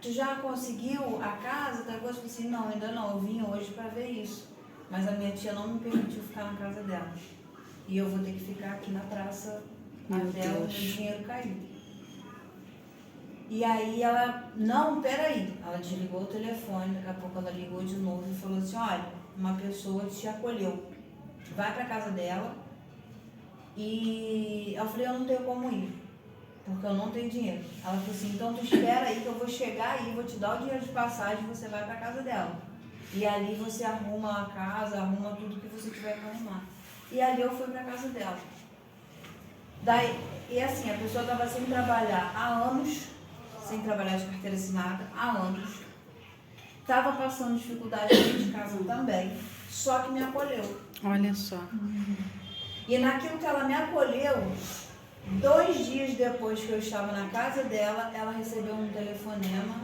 [SPEAKER 3] tu já conseguiu a casa? Eu falei assim, não, ainda não, eu vim hoje para ver isso. Mas a minha tia não me permitiu ficar na casa dela. E eu vou ter que ficar aqui na praça até o meu dinheiro cair. E aí ela, não, peraí. Ela desligou o telefone, daqui a pouco ela ligou de novo e falou assim, olha, uma pessoa te acolheu. Vai para casa dela. E eu falei, eu não tenho como ir. Porque eu não tenho dinheiro. Ela falou assim, então tu espera aí que eu vou chegar aí, vou te dar o dinheiro de passagem e você vai pra casa dela. E ali você arruma a casa, arruma tudo que você tiver que arrumar. E ali eu fui pra casa dela. Daí, e assim, a pessoa estava sem trabalhar há anos, sem trabalhar de carteira assinada há anos. Estava passando dificuldade dentro de casa também, só que me acolheu.
[SPEAKER 1] Olha só.
[SPEAKER 3] E naquilo que ela me acolheu, 2 dias depois que eu estava na casa dela, ela recebeu um telefonema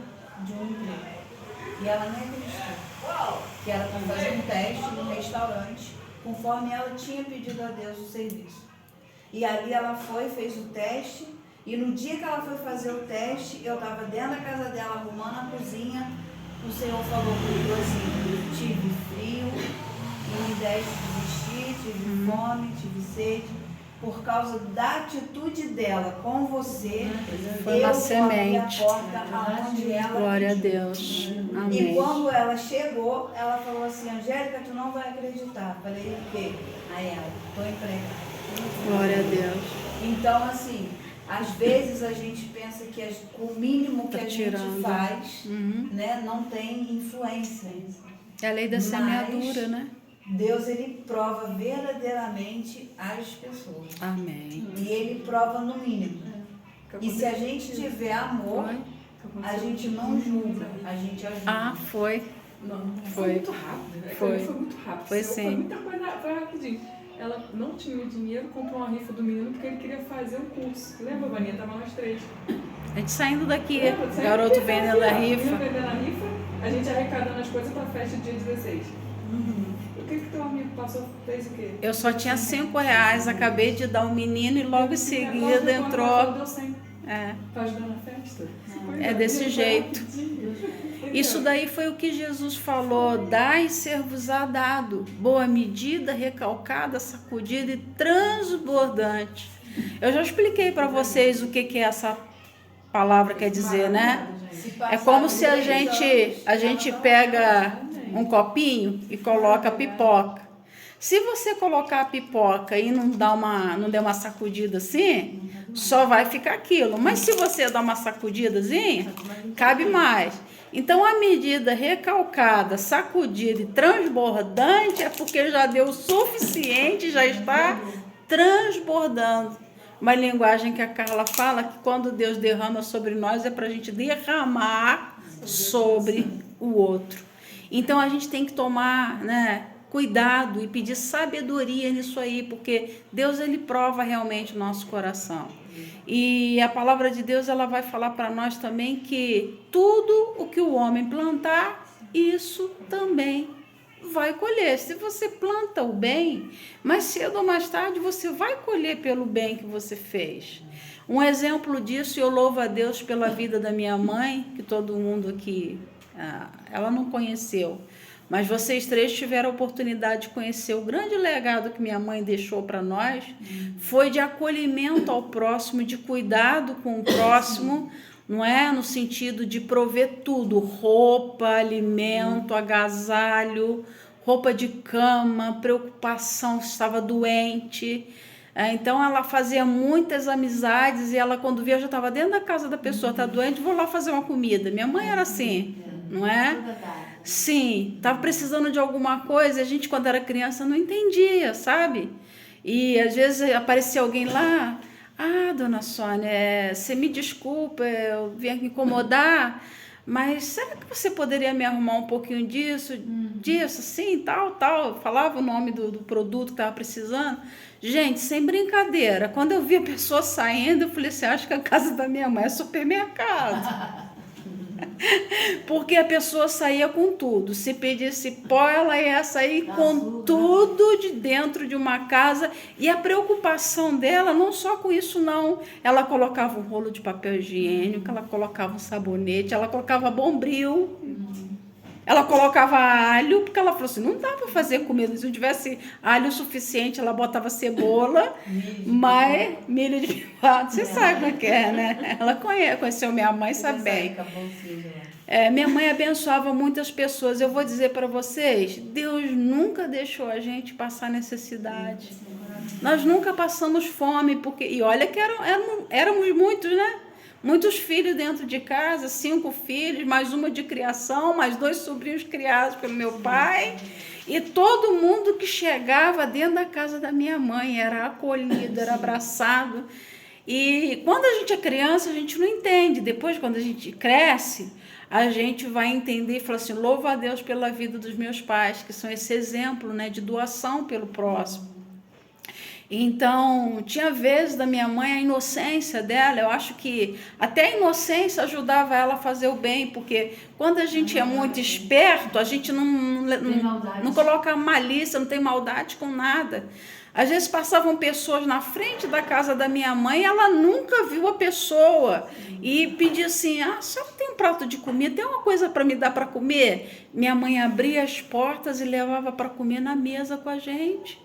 [SPEAKER 3] de um emprego. E ela nem acreditou. Que era para fazer um teste no restaurante, conforme ela tinha pedido a Deus o serviço. E ali ela foi, fez o teste, e no dia que ela foi fazer o teste, eu estava dentro da casa dela, arrumando a cozinha. O Senhor falou comigo assim, tive frio, e me deste desistir, tive fome, tive sede. Por causa da atitude dela com você,
[SPEAKER 1] foi uma
[SPEAKER 3] semente. A porta
[SPEAKER 2] aonde
[SPEAKER 3] ela
[SPEAKER 1] Glória a
[SPEAKER 3] pediu.
[SPEAKER 1] Deus. Amém.
[SPEAKER 3] E quando ela chegou, ela falou assim, Angélica, tu não vai acreditar. Falei, o quê? Aí ela, estou empregada.
[SPEAKER 1] Glória a Deus.
[SPEAKER 3] Então, assim, às vezes a gente pensa que o mínimo que a gente faz, né, não tem influência.
[SPEAKER 1] É a lei da semeadura, né?
[SPEAKER 3] Deus, ele prova verdadeiramente as pessoas.
[SPEAKER 1] Amém.
[SPEAKER 3] E ele prova no mínimo. E se a gente tiver amor, a gente não julga, a gente ajuda.
[SPEAKER 1] Ah, foi.
[SPEAKER 4] Não,
[SPEAKER 1] Foi.
[SPEAKER 4] muito rápido.
[SPEAKER 1] Foi
[SPEAKER 4] Muito rápido.
[SPEAKER 1] Foi sim.
[SPEAKER 4] Foi muita coisa, foi rapidinho. Ela não tinha dinheiro, comprou uma rifa do menino porque ele queria fazer um curso. Lembra, Vaninha? Tava nós 3.
[SPEAKER 1] A gente saindo daqui,
[SPEAKER 4] Lembra?
[SPEAKER 1] garoto vendendo a rifa.
[SPEAKER 4] Vendendo a rifa, a gente arrecadando as coisas pra festa dia 16. O que teu amigo passou, fez o quê?
[SPEAKER 1] Eu só tinha R$5, acabei de dar um menino e logo em seguida entrou.
[SPEAKER 4] Deu 100.
[SPEAKER 1] É,
[SPEAKER 4] Tá ajudando a festa?
[SPEAKER 1] é desse jeito. Isso daí foi o que Jesus falou, dai e ser-vos-á dado, boa medida, recalcada, sacudida e transbordante. Eu já expliquei para vocês o que essa palavra quer dizer, né? É como se a gente pega um copinho e coloca a pipoca. Se você colocar a pipoca e não der uma sacudida assim, só vai ficar aquilo. Mas se você dar uma sacudidazinha, cabe mais. Então, a medida recalcada, sacudida e transbordante é porque já deu o suficiente, já está transbordando. Uma linguagem que a Carla fala que quando Deus derrama sobre nós é para a gente derramar sobre o outro. Então, a gente tem que tomar, né, cuidado e pedir sabedoria nisso aí, porque Deus, ele prova realmente o nosso coração. E a palavra de Deus, ela vai falar para nós também que tudo o que o homem plantar, isso também vai colher. Se você planta o bem, mais cedo ou mais tarde você vai colher pelo bem que você fez. Um exemplo disso, eu louvo a Deus pela vida da minha mãe, que todo mundo aqui, ela não conheceu, mas vocês três tiveram a oportunidade de conhecer o grande legado que minha mãe deixou para nós, foi de acolhimento ao próximo, de cuidado com o próximo, não é? No sentido de prover tudo, roupa, alimento, agasalho, roupa de cama, preocupação se estava doente. Então ela fazia muitas amizades e ela, quando via, já estava dentro da casa da pessoa, está doente, vou lá fazer uma comida. Minha mãe era assim, não é? Sim, estava precisando de alguma coisa, a gente quando era criança não entendia, sabe? E às vezes aparecia alguém lá, dona Sônia, você me desculpa, eu vim aqui incomodar, mas será que você poderia me arrumar um pouquinho disso, assim, tal? Eu falava o nome do produto que estava precisando. Gente, sem brincadeira, quando eu vi a pessoa saindo, eu falei assim, acho que a casa da minha mãe é supermercado. Porque a pessoa saía com tudo. Se pedisse pó, ela ia sair com tudo de dentro de uma casa. E a preocupação dela, não só com isso não. Ela colocava um rolo de papel higiênico, ela colocava um sabonete, ela colocava bombril. Ela colocava alho, porque ela falou assim, não dá para fazer comida. Se não tivesse alho suficiente, ela botava cebola, mas milho de pivado, você sabe o que é, né? Ela conheceu minha mãe, sabe bem. Minha mãe abençoava muitas pessoas. Eu vou dizer para vocês, Deus nunca deixou a gente passar necessidade. Nós nunca passamos fome, porque e olha que éramos muitos, né? Muitos filhos dentro de casa, 5 filhos, mais uma de criação, mais 2 sobrinhos criados pelo meu pai. E todo mundo que chegava dentro da casa da minha mãe era acolhido, era abraçado. E quando a gente é criança, a gente não entende. Depois, quando a gente cresce, a gente vai entender e falar assim, louvo a Deus pela vida dos meus pais, que são esse exemplo, né, de doação pelo próximo. Então, tinha vezes da minha mãe, a inocência dela, eu acho que até a inocência ajudava ela a fazer o bem, porque quando a gente é muito esperto, a gente não coloca malícia, não tem maldade com nada. Às vezes passavam pessoas na frente da casa da minha mãe, ela nunca viu a pessoa e pedia assim, a senhora tem um prato de comida, tem uma coisa para me dar para comer? Minha mãe abria as portas e levava para comer na mesa com a gente.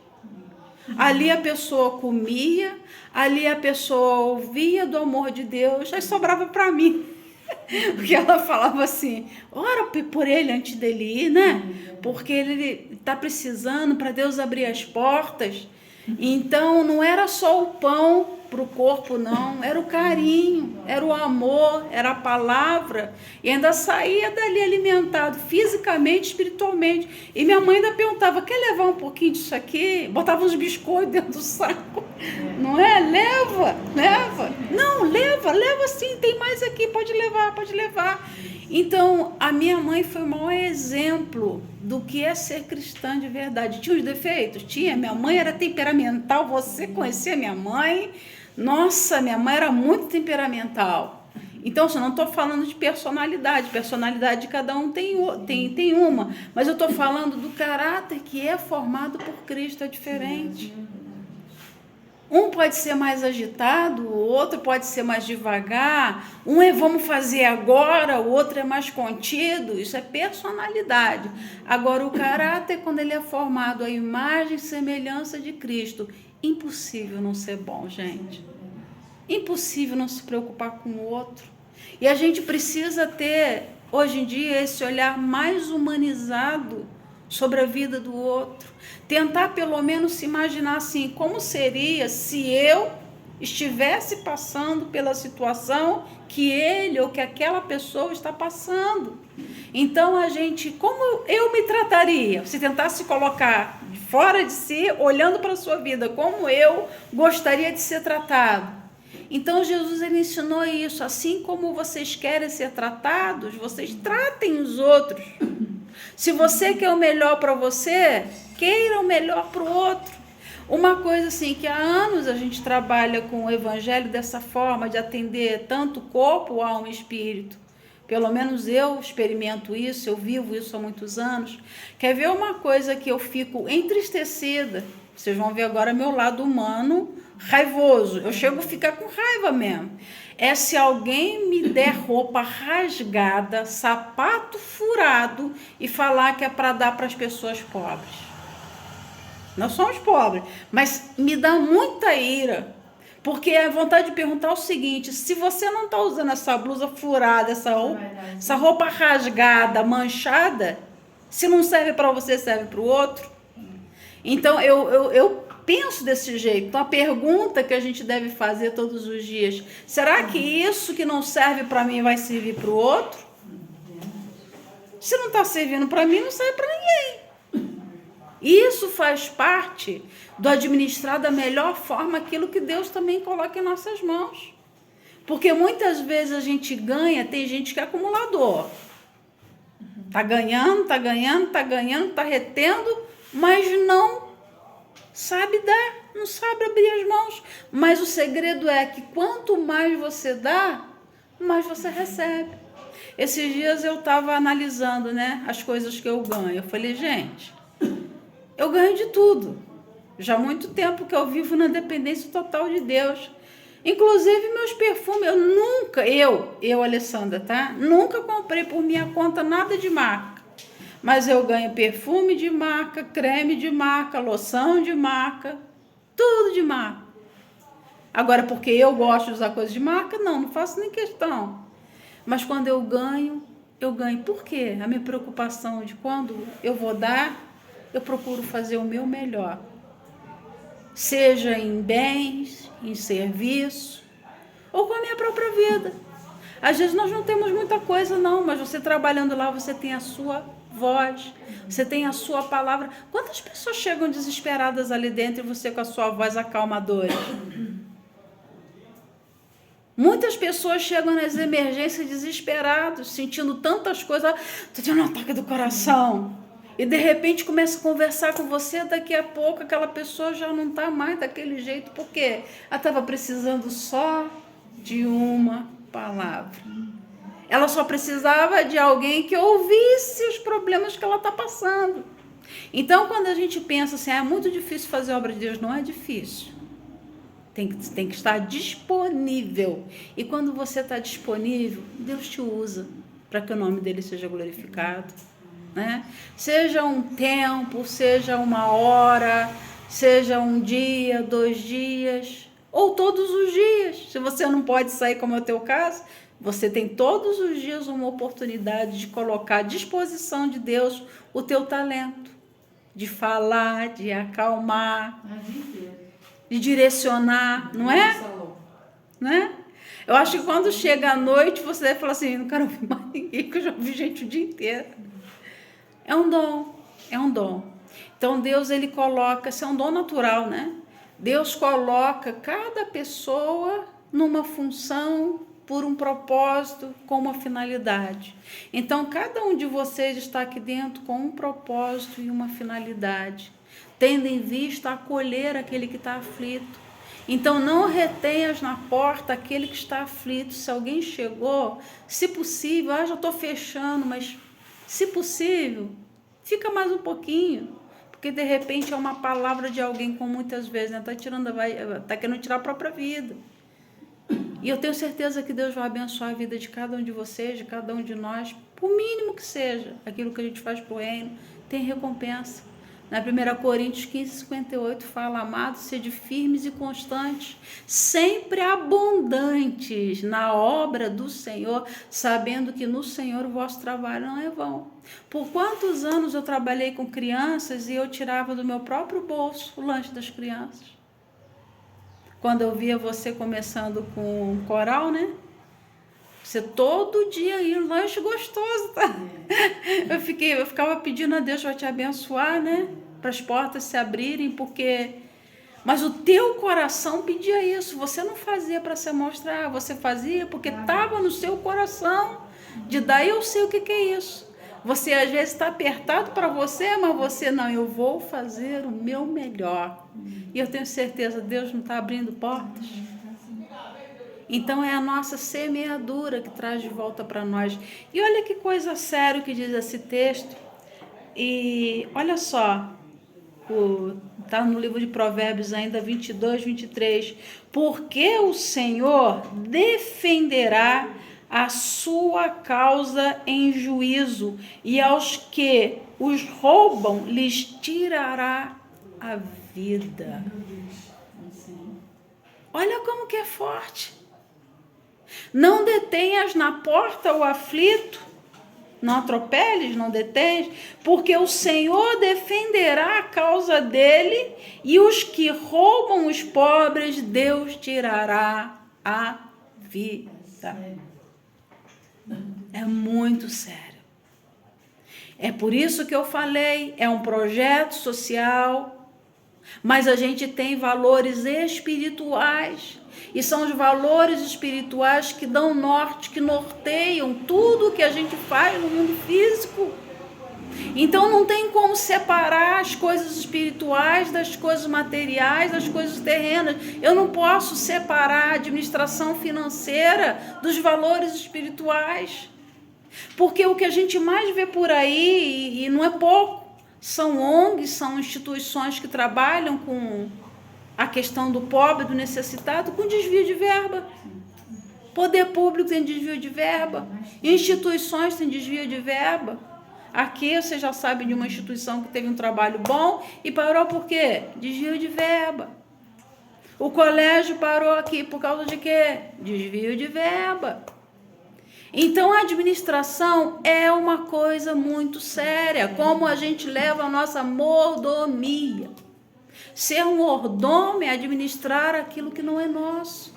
[SPEAKER 1] Ali a pessoa comia, ali a pessoa ouvia do amor de Deus, aí sobrava para mim. Porque ela falava assim, ora por ele antes dele ir, né? Porque ele está precisando para Deus abrir as portas. Então não era só o pão para o corpo, não, era o carinho, era o amor, era a palavra, e ainda saía dali alimentado fisicamente, espiritualmente. E minha mãe ainda perguntava, quer levar um pouquinho disso aqui? Botava uns biscoitos dentro do saco, não é? Leva. Não, leva sim, tem mais aqui, pode levar. Então, a minha mãe foi o maior exemplo do que é ser cristã de verdade. Tinha os defeitos? Tinha. Minha mãe era temperamental, você conhecia minha mãe? Nossa, minha mãe era muito temperamental. Então, eu não estou falando de personalidade de cada um tem uma, mas eu estou falando do caráter que é formado por Cristo, é diferente. Um pode ser mais agitado, o outro pode ser mais devagar, um é vamos fazer agora, o outro é mais contido, isso é personalidade. Agora, o caráter, quando ele é formado à imagem e semelhança de Cristo, impossível não ser bom, gente. Impossível não se preocupar com o outro. E a gente precisa ter, hoje em dia, esse olhar mais humanizado sobre a vida do outro. Tentar, pelo menos, se imaginar assim, como seria se eu estivesse passando pela situação que ele ou que aquela pessoa está passando. Então, como eu me trataria? Se tentasse colocar fora de si, olhando para a sua vida, como eu gostaria de ser tratado. Então, Jesus, ele ensinou isso, assim como vocês querem ser tratados, vocês tratem os outros. Se você quer o melhor para você, queira o melhor para o outro. Uma coisa assim, que há anos a gente trabalha com o evangelho dessa forma, de atender tanto corpo, alma e espírito. Pelo menos eu experimento isso, eu vivo isso há muitos anos. Quer ver uma coisa que eu fico entristecida? Vocês vão ver agora meu lado humano raivoso. Eu chego a ficar com raiva mesmo. É se alguém me der roupa rasgada, sapato furado e falar que é para dar para as pessoas pobres. Nós somos pobres, mas me dá muita ira. Porque é vontade de perguntar o seguinte: se você não está usando essa blusa furada, essa roupa rasgada, manchada, se não serve para você, serve para o outro. Então, eu penso desse jeito. Então, a pergunta que a gente deve fazer todos os dias: será que isso que não serve para mim vai servir para o outro? Se não está servindo para mim, não serve para ninguém. Isso faz parte do administrar da melhor forma aquilo que Deus também coloca em nossas mãos. Porque muitas vezes a gente ganha, tem gente que é acumulador. Tá ganhando, tá retendo, mas não sabe dar, não sabe abrir as mãos. Mas o segredo é que quanto mais você dá, mais você recebe. Esses dias eu estava analisando, né, as coisas que eu ganho. Eu falei, gente, eu ganho de tudo. Já há muito tempo que eu vivo na dependência total de Deus. Inclusive meus perfumes, eu, Alessandra, tá? Nunca comprei por minha conta nada de marca. Mas eu ganho perfume de marca, creme de marca, loção de marca, tudo de marca. Agora, porque eu gosto de usar coisas de marca, não faço nem questão. Mas quando eu ganho. Por quê? A minha preocupação de quando eu vou dar, eu procuro fazer o meu melhor. Seja em bens, em serviço, ou com a minha própria vida. Às vezes nós não temos muita coisa não, mas você trabalhando lá, você tem a sua voz, você tem a sua palavra. Quantas pessoas chegam desesperadas ali dentro e você com a sua voz acalmadora? Muitas pessoas chegam nas emergências desesperadas, sentindo tantas coisas, estou tendo um ataque do coração. E de repente começa a conversar com você, daqui a pouco aquela pessoa já não está mais daquele jeito, porque ela estava precisando só de uma palavra. Ela só precisava de alguém que ouvisse os problemas que ela está passando. Então, quando a gente pensa assim, é muito difícil fazer a obra de Deus, não é difícil. Tem que estar disponível. E quando você está disponível, Deus te usa para que o nome dele seja glorificado. Né? Seja um tempo, seja uma hora, seja um dia, 2 dias, ou todos os dias. Se você não pode sair, como é o teu caso, você tem todos os dias uma oportunidade de colocar à disposição de Deus o teu talento, de falar, de acalmar, de direcionar, não é? Não é? Eu acho que quando chega a noite, você deve falar assim, não quero ouvir mais ninguém, que eu já ouvi gente o dia inteiro. É um dom. Então, Deus, ele coloca, isso é um dom natural, né? Deus coloca cada pessoa numa função, por um propósito, com uma finalidade. Então, cada um de vocês está aqui dentro com um propósito e uma finalidade, tendo em vista acolher aquele que está aflito. Então, não retenhas na porta aquele que está aflito. Se alguém chegou, se possível, já estou fechando, mas... se possível, fica mais um pouquinho, porque de repente é uma palavra de alguém com muitas vezes, né? Tá querendo tirar a própria vida. E eu tenho certeza que Deus vai abençoar a vida de cada um de vocês, de cada um de nós, por mínimo que seja, aquilo que a gente faz para o reino, tem recompensa. Na 1 Coríntios 15:58 fala, amados, sede firmes e constantes, sempre abundantes na obra do Senhor, sabendo que no Senhor o vosso trabalho não é vão. Por quantos anos eu trabalhei com crianças e eu tirava do meu próprio bolso o lanche das crianças? Quando eu via você começando com coral, né? Você todo dia ia, um lanche gostoso, tá? Eu ficava pedindo a Deus para te abençoar, né? Para as portas se abrirem, porque... Mas o teu coração pedia isso. Você não fazia para se mostrar, você fazia porque estava no seu coração de dar. Eu sei o que é isso. Você às vezes está apertado para você, mas você não. Eu vou fazer o meu melhor. E eu tenho certeza, Deus não está abrindo portas. Então é a nossa semeadura que traz de volta para nós. E olha que coisa séria que diz esse texto. E olha só, está no livro de Provérbios ainda 22, 23. Porque o Senhor defenderá a sua causa em juízo, e aos que os roubam lhes tirará a vida. Olha como que é forte. Não detenhas na porta o aflito, não atropeles, não detenhas, porque o Senhor defenderá a causa dele, e os que roubam os pobres, Deus tirará a vida. É muito sério. É por isso que eu falei, é um projeto social, mas a gente tem valores espirituais, e são os valores espirituais que dão norte, que norteiam tudo que a gente faz no mundo físico. Então não tem como separar as coisas espirituais das coisas materiais, das coisas terrenas. Eu não posso separar a administração financeira dos valores espirituais. Porque o que a gente mais vê por aí, e não é pouco, são ONGs, são instituições que trabalham com a questão do pobre, do necessitado, com desvio de verba. Poder público tem desvio de verba, instituições têm desvio de verba. Aqui você já sabe de uma instituição que teve um trabalho bom e parou por quê? Desvio de verba. O colégio parou aqui por causa de quê? Desvio de verba. Então a administração é uma coisa muito séria, como a gente leva a nossa mordomia. Ser um mordomo é administrar aquilo que não é nosso.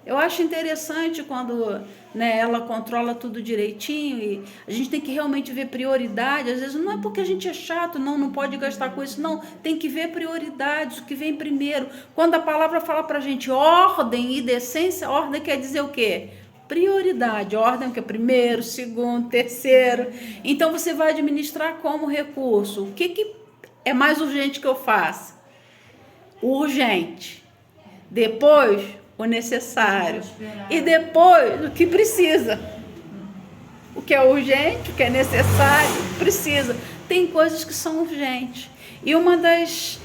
[SPEAKER 1] Eu acho interessante quando, né, ela controla tudo direitinho, e a gente tem que realmente ver prioridade. Às vezes não é porque a gente é chato, não pode gastar com isso, não. Tem que ver prioridades, o que vem primeiro. Quando a palavra fala para a gente ordem e decência, ordem quer dizer o quê? Prioridade. Ordem que é primeiro, segundo, terceiro. Então você vai administrar como recurso. O que é mais urgente que eu faça? O urgente. Depois, o necessário. E depois, o que precisa. O que é urgente, o que é necessário, precisa. Tem coisas que são urgentes. E uma das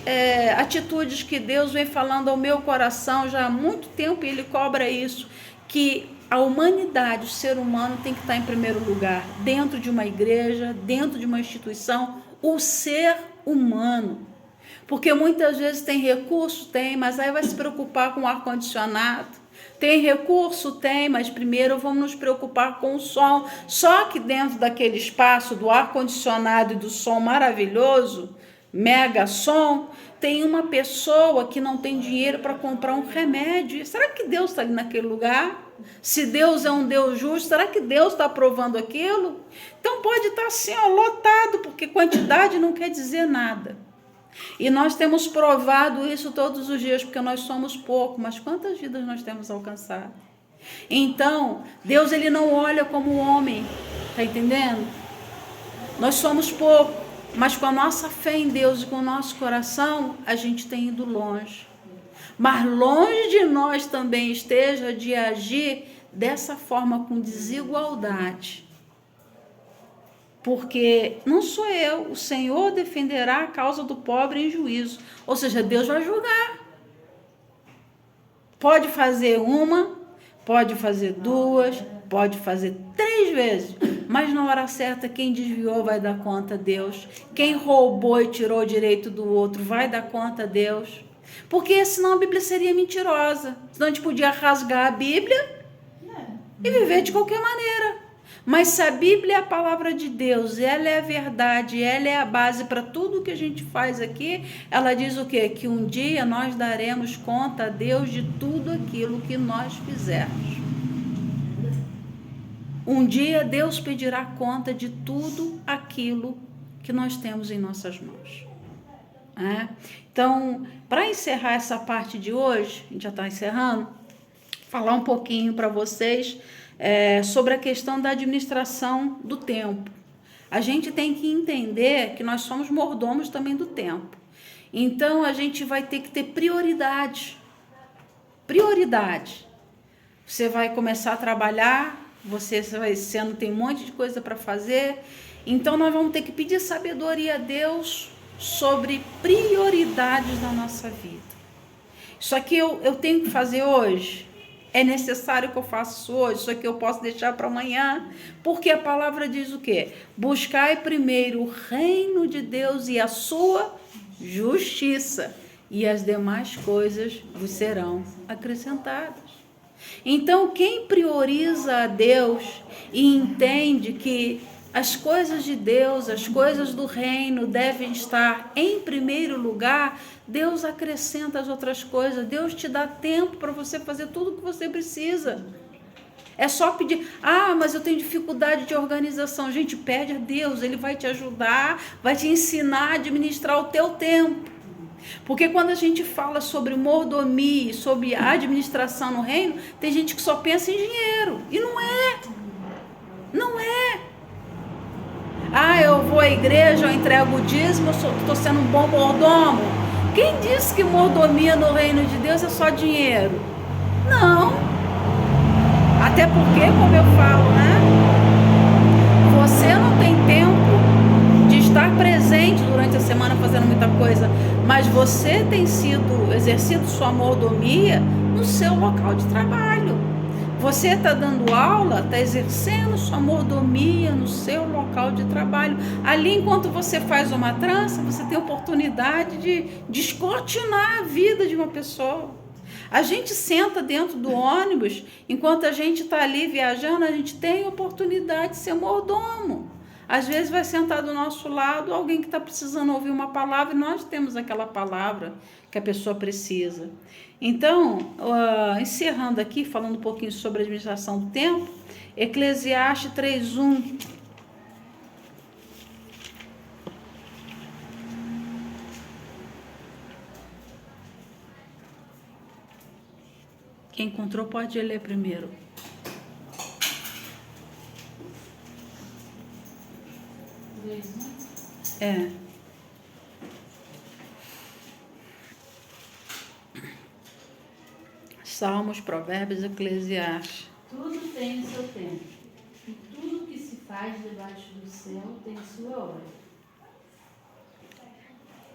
[SPEAKER 1] atitudes que Deus vem falando ao meu coração já há muito tempo, e Ele cobra isso, que a humanidade, o ser humano tem que estar em primeiro lugar, dentro de uma igreja, dentro de uma instituição, o ser humano. Porque muitas vezes tem recurso, tem, mas aí vai se preocupar com o ar-condicionado. Tem recurso, tem, mas primeiro vamos nos preocupar com o som. Só que dentro daquele espaço do ar-condicionado e do som maravilhoso, mega som, tem uma pessoa que não tem dinheiro para comprar um remédio. Será que Deus está ali naquele lugar? Se Deus é um Deus justo, será que Deus está aprovando aquilo? Então pode estar assim, ó, lotado, porque quantidade não quer dizer nada. E nós temos provado isso todos os dias, porque nós somos pouco, mas quantas vidas nós temos alcançado? Então, Deus ele não olha como homem, tá entendendo? Nós somos pouco, mas com a nossa fé em Deus e com o nosso coração, a gente tem ido longe. Mas longe de nós também esteja de agir dessa forma, com desigualdade. Porque não sou eu, o Senhor defenderá a causa do pobre em juízo. Ou seja, Deus vai julgar. Pode fazer uma, pode fazer duas, pode fazer 3 vezes. Mas na hora certa, quem desviou vai dar conta a Deus. Quem roubou e tirou o direito do outro vai dar conta a Deus. Porque senão a Bíblia seria mentirosa. Senão a gente podia rasgar a Bíblia e viver de qualquer maneira. Mas se a Bíblia é a palavra de Deus, ela é a verdade, ela é a base para tudo que a gente faz aqui, ela diz o quê? Que um dia nós daremos conta a Deus de tudo aquilo que nós fizermos. Um dia Deus pedirá conta de tudo aquilo que nós temos em nossas mãos. Então, para encerrar essa parte de hoje, a gente já está encerrando, falar um pouquinho para vocês sobre a questão da administração do tempo. A gente tem que entender que nós somos mordomos também do tempo. Então, a gente vai ter que ter prioridade. Prioridade. você vai começar a trabalhar, você tem um monte de coisa para fazer. Então nós vamos ter que pedir sabedoria a Deus sobre prioridades na nossa vida. Isso aqui eu tenho que fazer hoje. É necessário que eu faça isso hoje. Isso aqui eu posso deixar para amanhã. Porque a palavra diz o quê? Buscai primeiro o reino de Deus e a sua justiça, e as demais coisas vos serão acrescentadas. Então, quem prioriza a Deus e entende que as coisas de Deus, as coisas do reino devem estar em primeiro lugar, Deus acrescenta as outras coisas. Deus te dá tempo para você fazer tudo o que você precisa. É só pedir. Mas eu tenho dificuldade de organização. Gente, pede a Deus, Ele vai te ajudar, vai te ensinar a administrar o teu tempo. Porque quando a gente fala sobre mordomia, sobre administração no reino, tem gente que só pensa em dinheiro. E não é. Não é. Eu vou à igreja, eu entrego o dízimo, eu estou sendo um bom mordomo. Quem disse que mordomia no reino de Deus é só dinheiro? Não. Até porque, como eu falo, né? Você não tem tempo de estar presente durante a semana fazendo muita coisa, mas você tem exercido sua mordomia no seu local de trabalho. Você está dando aula, está exercendo sua mordomia no seu local de trabalho. Ali, enquanto você faz uma trança, você tem oportunidade de descortinar a vida de uma pessoa. A gente senta dentro do ônibus, enquanto a gente está ali viajando, a gente tem oportunidade de ser mordomo. Às vezes vai sentar do nosso lado alguém que está precisando ouvir uma palavra e nós temos aquela palavra que a pessoa precisa. Então, encerrando aqui, falando um pouquinho sobre a administração do tempo, Eclesiastes 3:1. Quem encontrou pode ler primeiro. Salmos, Provérbios, Eclesiastes.
[SPEAKER 2] Tudo tem o seu tempo, e tudo que se faz debaixo do céu tem sua hora.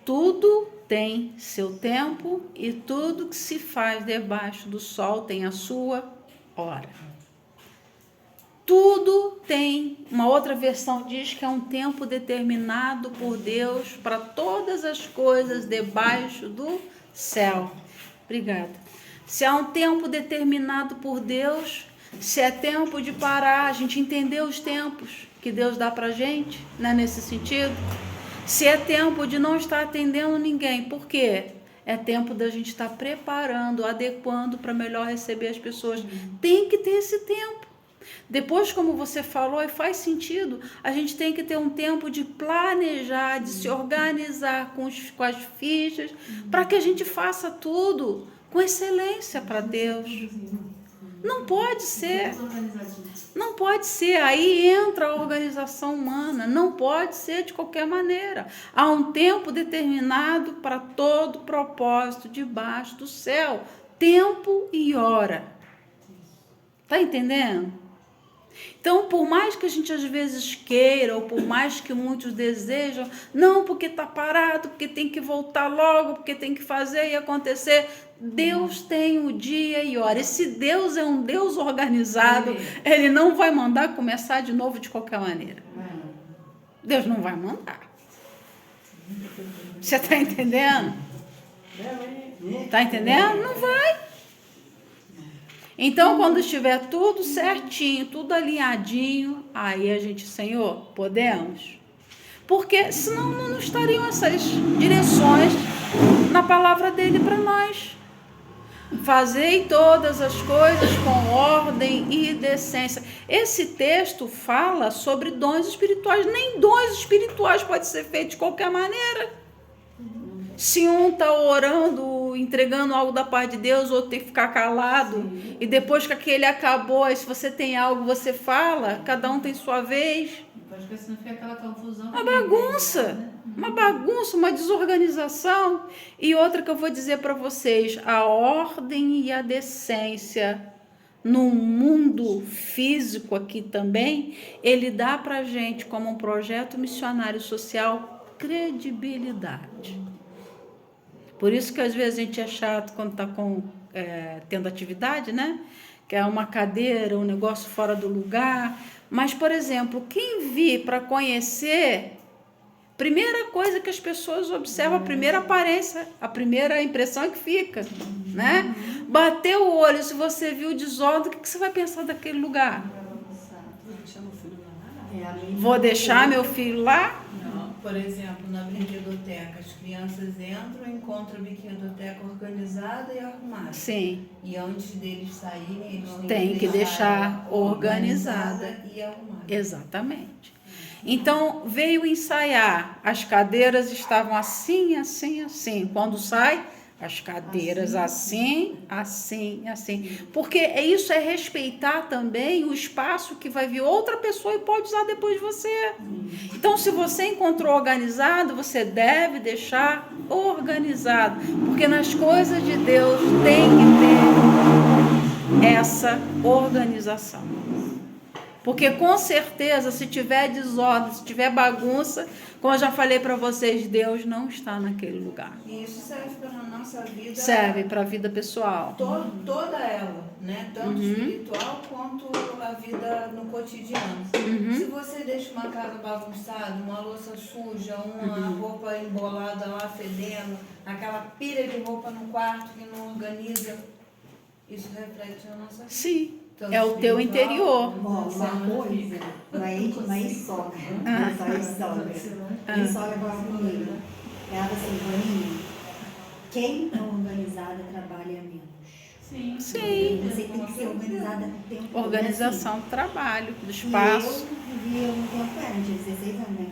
[SPEAKER 1] Tudo tem seu tempo e tudo que se faz debaixo do sol tem a sua hora. Tudo tem, uma outra versão diz que é um tempo determinado por Deus para todas as coisas debaixo do céu. Obrigada. Se há um tempo determinado por Deus, se é tempo de parar, a gente entender os tempos que Deus dá para a gente, né, nesse sentido. Se é tempo de não estar atendendo ninguém, por quê? É tempo da gente estar preparando, adequando para melhor receber as pessoas. Tem que ter esse tempo. Depois, como você falou, e faz sentido, a gente tem que ter um tempo de planejar, de se organizar com as fichas, para que a gente faça tudo com excelência para Deus. Não pode ser. Não pode ser. Aí entra a organização humana. Não pode ser de qualquer maneira. Há um tempo determinado para todo propósito debaixo do céu. Tempo e hora. Tá entendendo? Então, por mais que a gente às vezes queira, ou por mais que muitos desejam, não, porque está parado, porque tem que voltar logo, porque tem que fazer e acontecer. Deus tem o dia e hora. Esse Deus é um Deus organizado. Ele não vai mandar começar de novo de qualquer maneira. Deus não vai mandar. Você está entendendo? Está entendendo? Não vai. Então, quando estiver tudo certinho, tudo alinhadinho, aí a gente, Senhor, podemos? Porque senão não estariam essas direções na palavra dele para nós. Fazei todas as coisas com ordem e decência. Esse texto fala sobre dons espirituais. Nem dons espirituais pode ser feito de qualquer maneira. Se um está orando, entregando algo da parte de Deus, o outro tem que ficar calado. Sim. E depois que aquele acabou, aí se você tem algo, você fala. Cada um tem sua vez.
[SPEAKER 2] Porque senão fica aquela confusão.
[SPEAKER 1] Uma bagunça. Uma bagunça, uma desorganização. E outra que eu vou dizer para vocês. A ordem e a decência no mundo físico aqui também, ele dá para a gente, como um projeto missionário social, credibilidade. Por isso que às vezes a gente é chato quando está tendo atividade, né? Que é uma cadeira, um negócio fora do lugar. Mas, por exemplo, quem vir para conhecer, primeira coisa que as pessoas observam, a primeira aparência, a primeira impressão é que fica, né? Bateu o olho, se você viu o desordem, o que você vai pensar daquele lugar? Vou deixar meu filho lá?
[SPEAKER 3] Não, por exemplo, na brinquedoteca, as crianças entram e encontram a brinquedoteca organizada e arrumada.
[SPEAKER 1] Sim.
[SPEAKER 3] E antes deles saírem, eles
[SPEAKER 1] Tem que deixar organizada
[SPEAKER 3] e arrumada.
[SPEAKER 1] Exatamente. Então, veio ensaiar. As cadeiras estavam assim, assim, assim. Quando sai, as cadeiras assim, assim, assim. Porque isso é respeitar também o espaço que vai vir outra pessoa e pode usar depois de você. Então, se você encontrou organizado, você deve deixar organizado. Porque nas coisas de Deus tem que ter essa organização. Porque com certeza, se tiver desordem, se tiver bagunça, como eu já falei para vocês, Deus não está naquele lugar.
[SPEAKER 3] E isso serve para a nossa vida.
[SPEAKER 1] Serve para a vida pessoal.
[SPEAKER 3] Toda ela, né? Tanto espiritual quanto a vida no cotidiano. Se você deixa uma casa bagunçada, uma louça suja, uma roupa embolada lá fedendo, aquela pilha de roupa no quarto que não organiza, isso reflete na nossa vida.
[SPEAKER 1] Sim. É o teu interior.
[SPEAKER 5] Bom, uma coisa, mas sogra, minha sogra falava comigo, ela assim, Vaninha, quem é organizada trabalha menos.
[SPEAKER 1] Sim.
[SPEAKER 5] Você tem que ser organizada o tempo todo.
[SPEAKER 1] Organização do trabalho, do espaço.
[SPEAKER 5] Eu vivia um tempo, eu tinha 16 anos, né?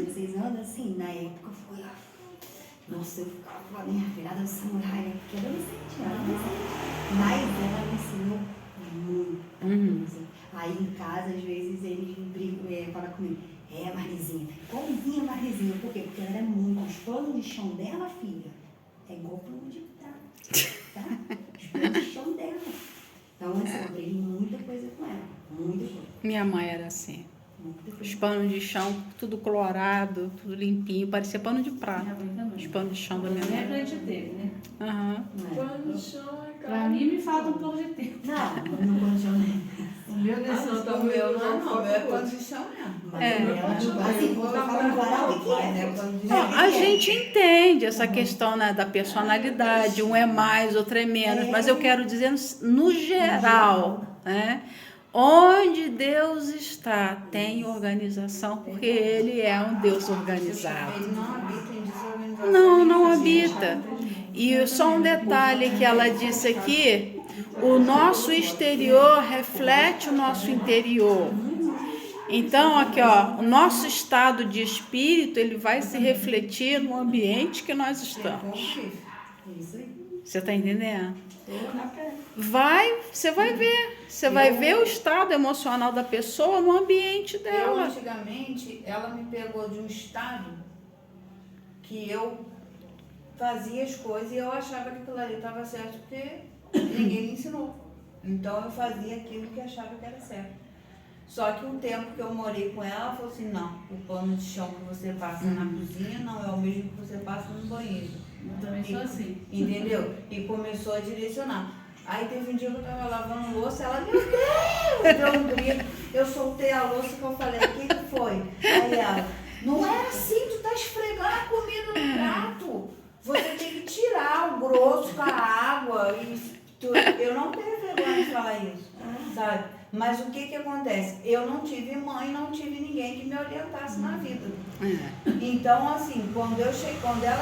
[SPEAKER 5] 16 anos, assim, na época foi, nossa, eu ficava virada do samurai, né? Porque adolescente. Mas ela me ensinou muita coisa. Aí em casa, às vezes, eles brincam, falam comigo, Marizinha, igualzinha Marizinha. Por quê? Porque ela era muito. Os panos de chão dela, filha, é igual pano de prato, tá? Os panos de chão dela. Então, assim, eu aprendi muita coisa com ela. Muita coisa.
[SPEAKER 1] Minha mãe era assim.
[SPEAKER 5] Muita coisa.
[SPEAKER 1] Os panos de chão, tudo colorado, tudo limpinho, parecia pano de prata. Os panos de chão da minha
[SPEAKER 2] Sempre a
[SPEAKER 1] mãe.
[SPEAKER 2] gente teve, né?
[SPEAKER 4] Pano no chão é
[SPEAKER 2] Pra
[SPEAKER 4] cara.
[SPEAKER 2] mim me falta um pouco de tempo.
[SPEAKER 5] Não, não pano de chão, né?
[SPEAKER 2] O meu desse
[SPEAKER 4] não, tá
[SPEAKER 3] O meu não,
[SPEAKER 4] Não,
[SPEAKER 3] é pano de chão mesmo.
[SPEAKER 5] Mas
[SPEAKER 1] É.
[SPEAKER 5] assim, vou falar no varal, o que
[SPEAKER 3] Mas
[SPEAKER 5] é?
[SPEAKER 3] é pano de
[SPEAKER 1] Não,
[SPEAKER 3] chão.
[SPEAKER 1] a gente entende essa questão, né, da personalidade, um é mais, outro é menos, mas eu quero dizer no geral, né? Onde Deus está, tem organização, porque Ele é um Deus organizado.
[SPEAKER 3] Ele não habita em desorganização.
[SPEAKER 1] Não habita. E só um detalhe que ela disse aqui, o nosso exterior reflete o nosso interior. Então, aqui, ó, o nosso estado de espírito, ele vai se refletir no ambiente que nós estamos.
[SPEAKER 5] Isso aí.
[SPEAKER 1] Você está entendendo? Você vai ver. Você vai ver o estado emocional da pessoa no ambiente
[SPEAKER 3] Eu,
[SPEAKER 1] dela.
[SPEAKER 3] antigamente, ela me pegou de um estado que eu fazia as coisas e eu achava que aquilo ali estava certo porque ninguém me ensinou. Então eu fazia aquilo que achava que era certo. Só que o tempo que eu morei com ela, ela falou assim, não, o pano de chão que você passa na cozinha não é o mesmo que você passa no banheiro.
[SPEAKER 2] Eu também sou assim.
[SPEAKER 3] Entendeu? E começou a direcionar. Aí teve um dia que eu tava lavando louça, ela, meu Deus, deu um grito. Eu soltei a louça que eu falei, o que foi? Aí ela, não é assim, tu tá esfregando a comida no prato. Você tem que tirar o grosso com a água. Eu não tenho vergonha de falar isso, sabe? Mas o que acontece? Eu não tive mãe, não tive ninguém que me orientasse na vida. Então, assim, quando ela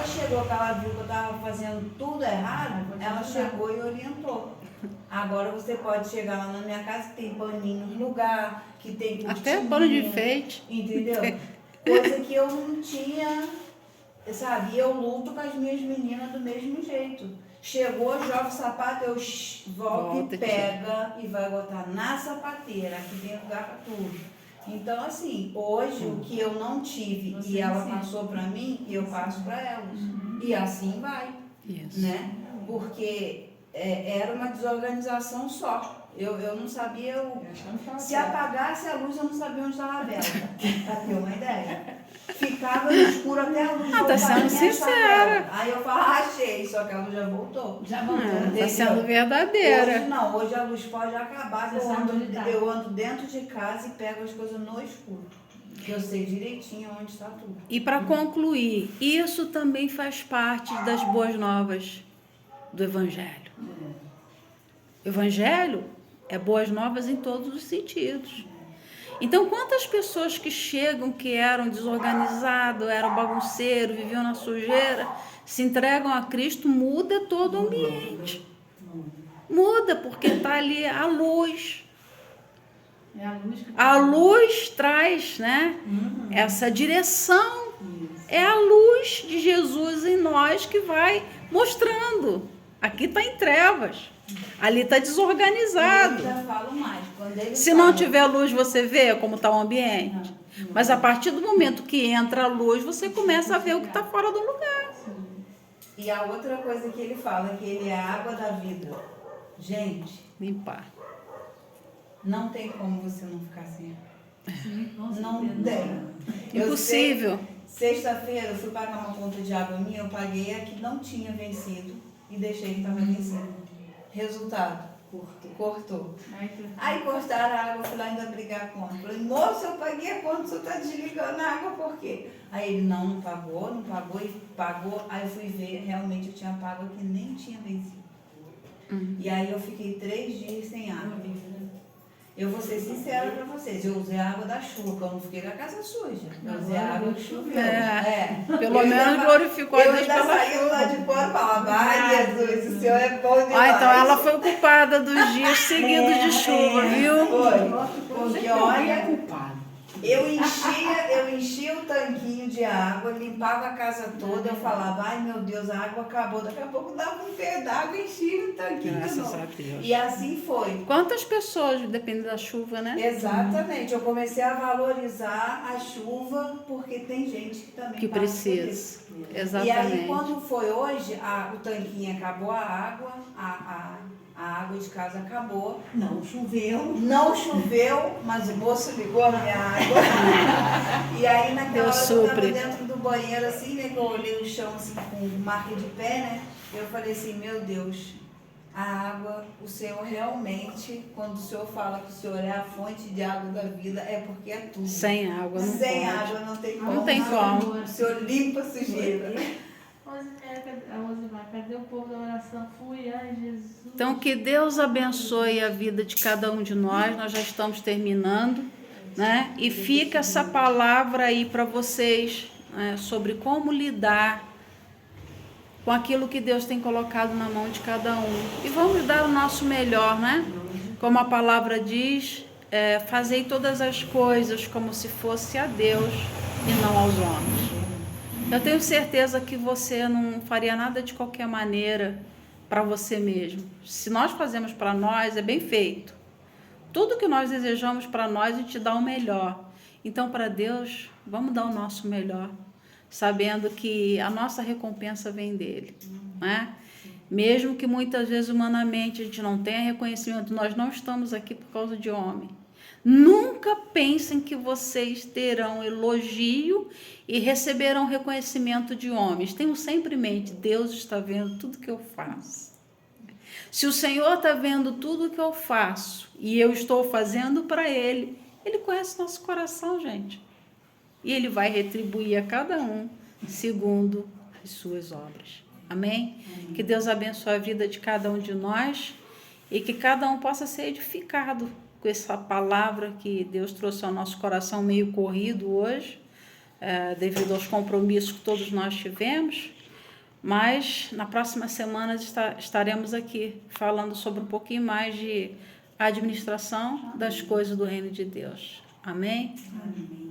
[SPEAKER 3] chegou, que ela viu que eu estava fazendo tudo errado, ela chegou e orientou. Agora você pode chegar lá na minha casa que tem paninho no lugar, que tem cortininha,
[SPEAKER 1] Até pano de enfeite.
[SPEAKER 3] entendeu? Coisa que eu não tinha, sabe? E eu luto com as minhas meninas do mesmo jeito. Chegou, joga o sapato, eu volto e pega e vai botar na sapateira, que tem lugar para tudo. Então, assim, hoje o que eu não tive e ela passou para mim, eu passo para elas. E assim vai,
[SPEAKER 1] Isso.
[SPEAKER 3] né? Porque era uma desorganização só. Eu não sabia,
[SPEAKER 4] Achando que tava
[SPEAKER 3] se
[SPEAKER 4] certo.
[SPEAKER 3] apagasse a luz, eu não sabia onde estava a vela, pra ter uma ideia. Ficava no escuro até a luz
[SPEAKER 1] Tá
[SPEAKER 3] voltar
[SPEAKER 1] sendo
[SPEAKER 3] e achar a
[SPEAKER 1] sincera.
[SPEAKER 3] vela. Aí eu falava, achei, só que a luz já voltou.
[SPEAKER 2] Já voltou.
[SPEAKER 1] Tá
[SPEAKER 3] Entendeu?
[SPEAKER 1] sendo
[SPEAKER 3] Hoje
[SPEAKER 1] verdadeira.
[SPEAKER 3] não, hoje a luz pode acabar,
[SPEAKER 2] Você sabe onde tá.
[SPEAKER 3] eu ando dentro de casa e pego as coisas no escuro. Porque eu sei direitinho onde está tudo.
[SPEAKER 1] E para concluir, isso também faz parte das boas novas do Evangelho. Evangelho é boas novas em todos os sentidos. Então, quantas pessoas que chegam, que eram desorganizados, eram bagunceiros, viviam na sujeira, se entregam a Cristo, muda todo o ambiente. Muda, porque está ali a luz.
[SPEAKER 2] É a luz que
[SPEAKER 1] A luz traz, né, essa direção. É a luz de Jesus em nós que vai mostrando. Aqui está em trevas. Ali está desorganizado.
[SPEAKER 3] Eu ainda falo mais. Quando ele
[SPEAKER 1] Se
[SPEAKER 3] fala,
[SPEAKER 1] não tiver luz, você vê como está o ambiente. Mas a partir do momento que entra a luz, você começa a ver o que está fora do lugar.
[SPEAKER 3] E a outra coisa que ele fala, que ele é a água da vida. Gente,
[SPEAKER 1] Limpar.
[SPEAKER 3] não tem como você não ficar sem água.
[SPEAKER 2] sim, com
[SPEAKER 3] Não
[SPEAKER 2] certeza.
[SPEAKER 3] tem.
[SPEAKER 1] Impossível.
[SPEAKER 3] Sexta-feira eu fui pagar uma conta de água minha, eu paguei a que não tinha vencido e deixei que estava vencida. Resultado, cortou. Aí cortaram a água, eu fui lá ainda brigar com ele. Falei, moço, eu paguei a conta, o senhor está desligando a água por quê? Aí ele, não pagou e pagou. Aí eu fui ver, realmente eu tinha pago a que nem tinha vencido. E aí eu fiquei 3 dias sem água. Eu vou ser sincera para vocês, eu usei a água da chuva, eu não fiquei com a casa suja. Eu usei a água que choveu.
[SPEAKER 1] Pelo
[SPEAKER 3] Eu
[SPEAKER 1] menos
[SPEAKER 3] ainda-
[SPEAKER 1] glorificou a
[SPEAKER 3] Eu
[SPEAKER 1] Deus
[SPEAKER 3] ainda
[SPEAKER 1] pela
[SPEAKER 3] saí lá
[SPEAKER 1] chuva.
[SPEAKER 3] de fora e falava, ai Jesus, o Senhor é bom demais.
[SPEAKER 1] Ah, então ela foi culpada dos dias seguidos de chuva, viu?
[SPEAKER 3] Foi, porque olha,
[SPEAKER 2] culpado.
[SPEAKER 3] eu enchia o tanquinho de água, limpava a casa toda, eu falava, ai meu Deus, a água acabou. Daqui a pouco dava um pé d'água e enchia o tanquinho de
[SPEAKER 1] Graças
[SPEAKER 3] novo.
[SPEAKER 1] a Deus.
[SPEAKER 3] E assim foi.
[SPEAKER 1] Quantas pessoas dependem da chuva, né?
[SPEAKER 3] Exatamente, eu comecei a valorizar a chuva porque tem gente que também
[SPEAKER 1] Que
[SPEAKER 3] passa por
[SPEAKER 1] precisa.
[SPEAKER 3] isso. E aí
[SPEAKER 1] Exatamente.
[SPEAKER 3] quando foi hoje, o tanquinho acabou a água, a água de casa acabou.
[SPEAKER 5] Não choveu.
[SPEAKER 3] Não choveu, mas o moço ligou a minha água. E aí naquela
[SPEAKER 1] Deus
[SPEAKER 3] hora que eu estava
[SPEAKER 1] supre.
[SPEAKER 3] dentro do banheiro assim, né, que eu olhei o chão assim com marca de pé, né? Eu falei assim, meu Deus, a água, o Senhor realmente, quando o Senhor fala que o Senhor é a fonte de água da vida, é porque é tudo.
[SPEAKER 1] Sem água não
[SPEAKER 3] Sem
[SPEAKER 1] pode.
[SPEAKER 3] água não tem como.
[SPEAKER 1] Não tem como.
[SPEAKER 3] O Senhor limpa a sujeira.
[SPEAKER 2] Rosimar, cadê o povo da oração? Fui, ai Jesus.
[SPEAKER 1] Então, que Deus abençoe a vida de cada um de nós. Nós já estamos terminando, né? E fica essa palavra aí para vocês, né, sobre como lidar com aquilo que Deus tem colocado na mão de cada um. E vamos dar o nosso melhor, né? Como a palavra diz, fazei todas as coisas como se fosse a Deus e não aos homens. Eu tenho certeza que você não faria nada de qualquer maneira para você mesmo. Se nós fazemos para nós, é bem feito. Tudo que nós desejamos para nós, a gente dá o melhor. Então, para Deus, vamos dar o nosso melhor, sabendo que a nossa recompensa vem dele, né? Mesmo que muitas vezes humanamente a gente não tenha reconhecimento, nós não estamos aqui por causa de homem. Nunca pensem que vocês terão elogio e receberão reconhecimento de homens. Tenham sempre em mente, Deus está vendo tudo que eu faço. Se o Senhor está vendo tudo que eu faço e eu estou fazendo para Ele, Ele conhece nosso coração, gente. E Ele vai retribuir a cada um segundo as suas obras. Amém? Que Deus abençoe a vida de cada um de nós e que cada um possa ser edificado com essa palavra que Deus trouxe ao nosso coração meio corrido hoje, devido aos compromissos que todos nós tivemos. Mas na próxima semana estaremos aqui falando sobre um pouquinho mais de administração das coisas do reino de Deus. Amém?
[SPEAKER 5] Amém.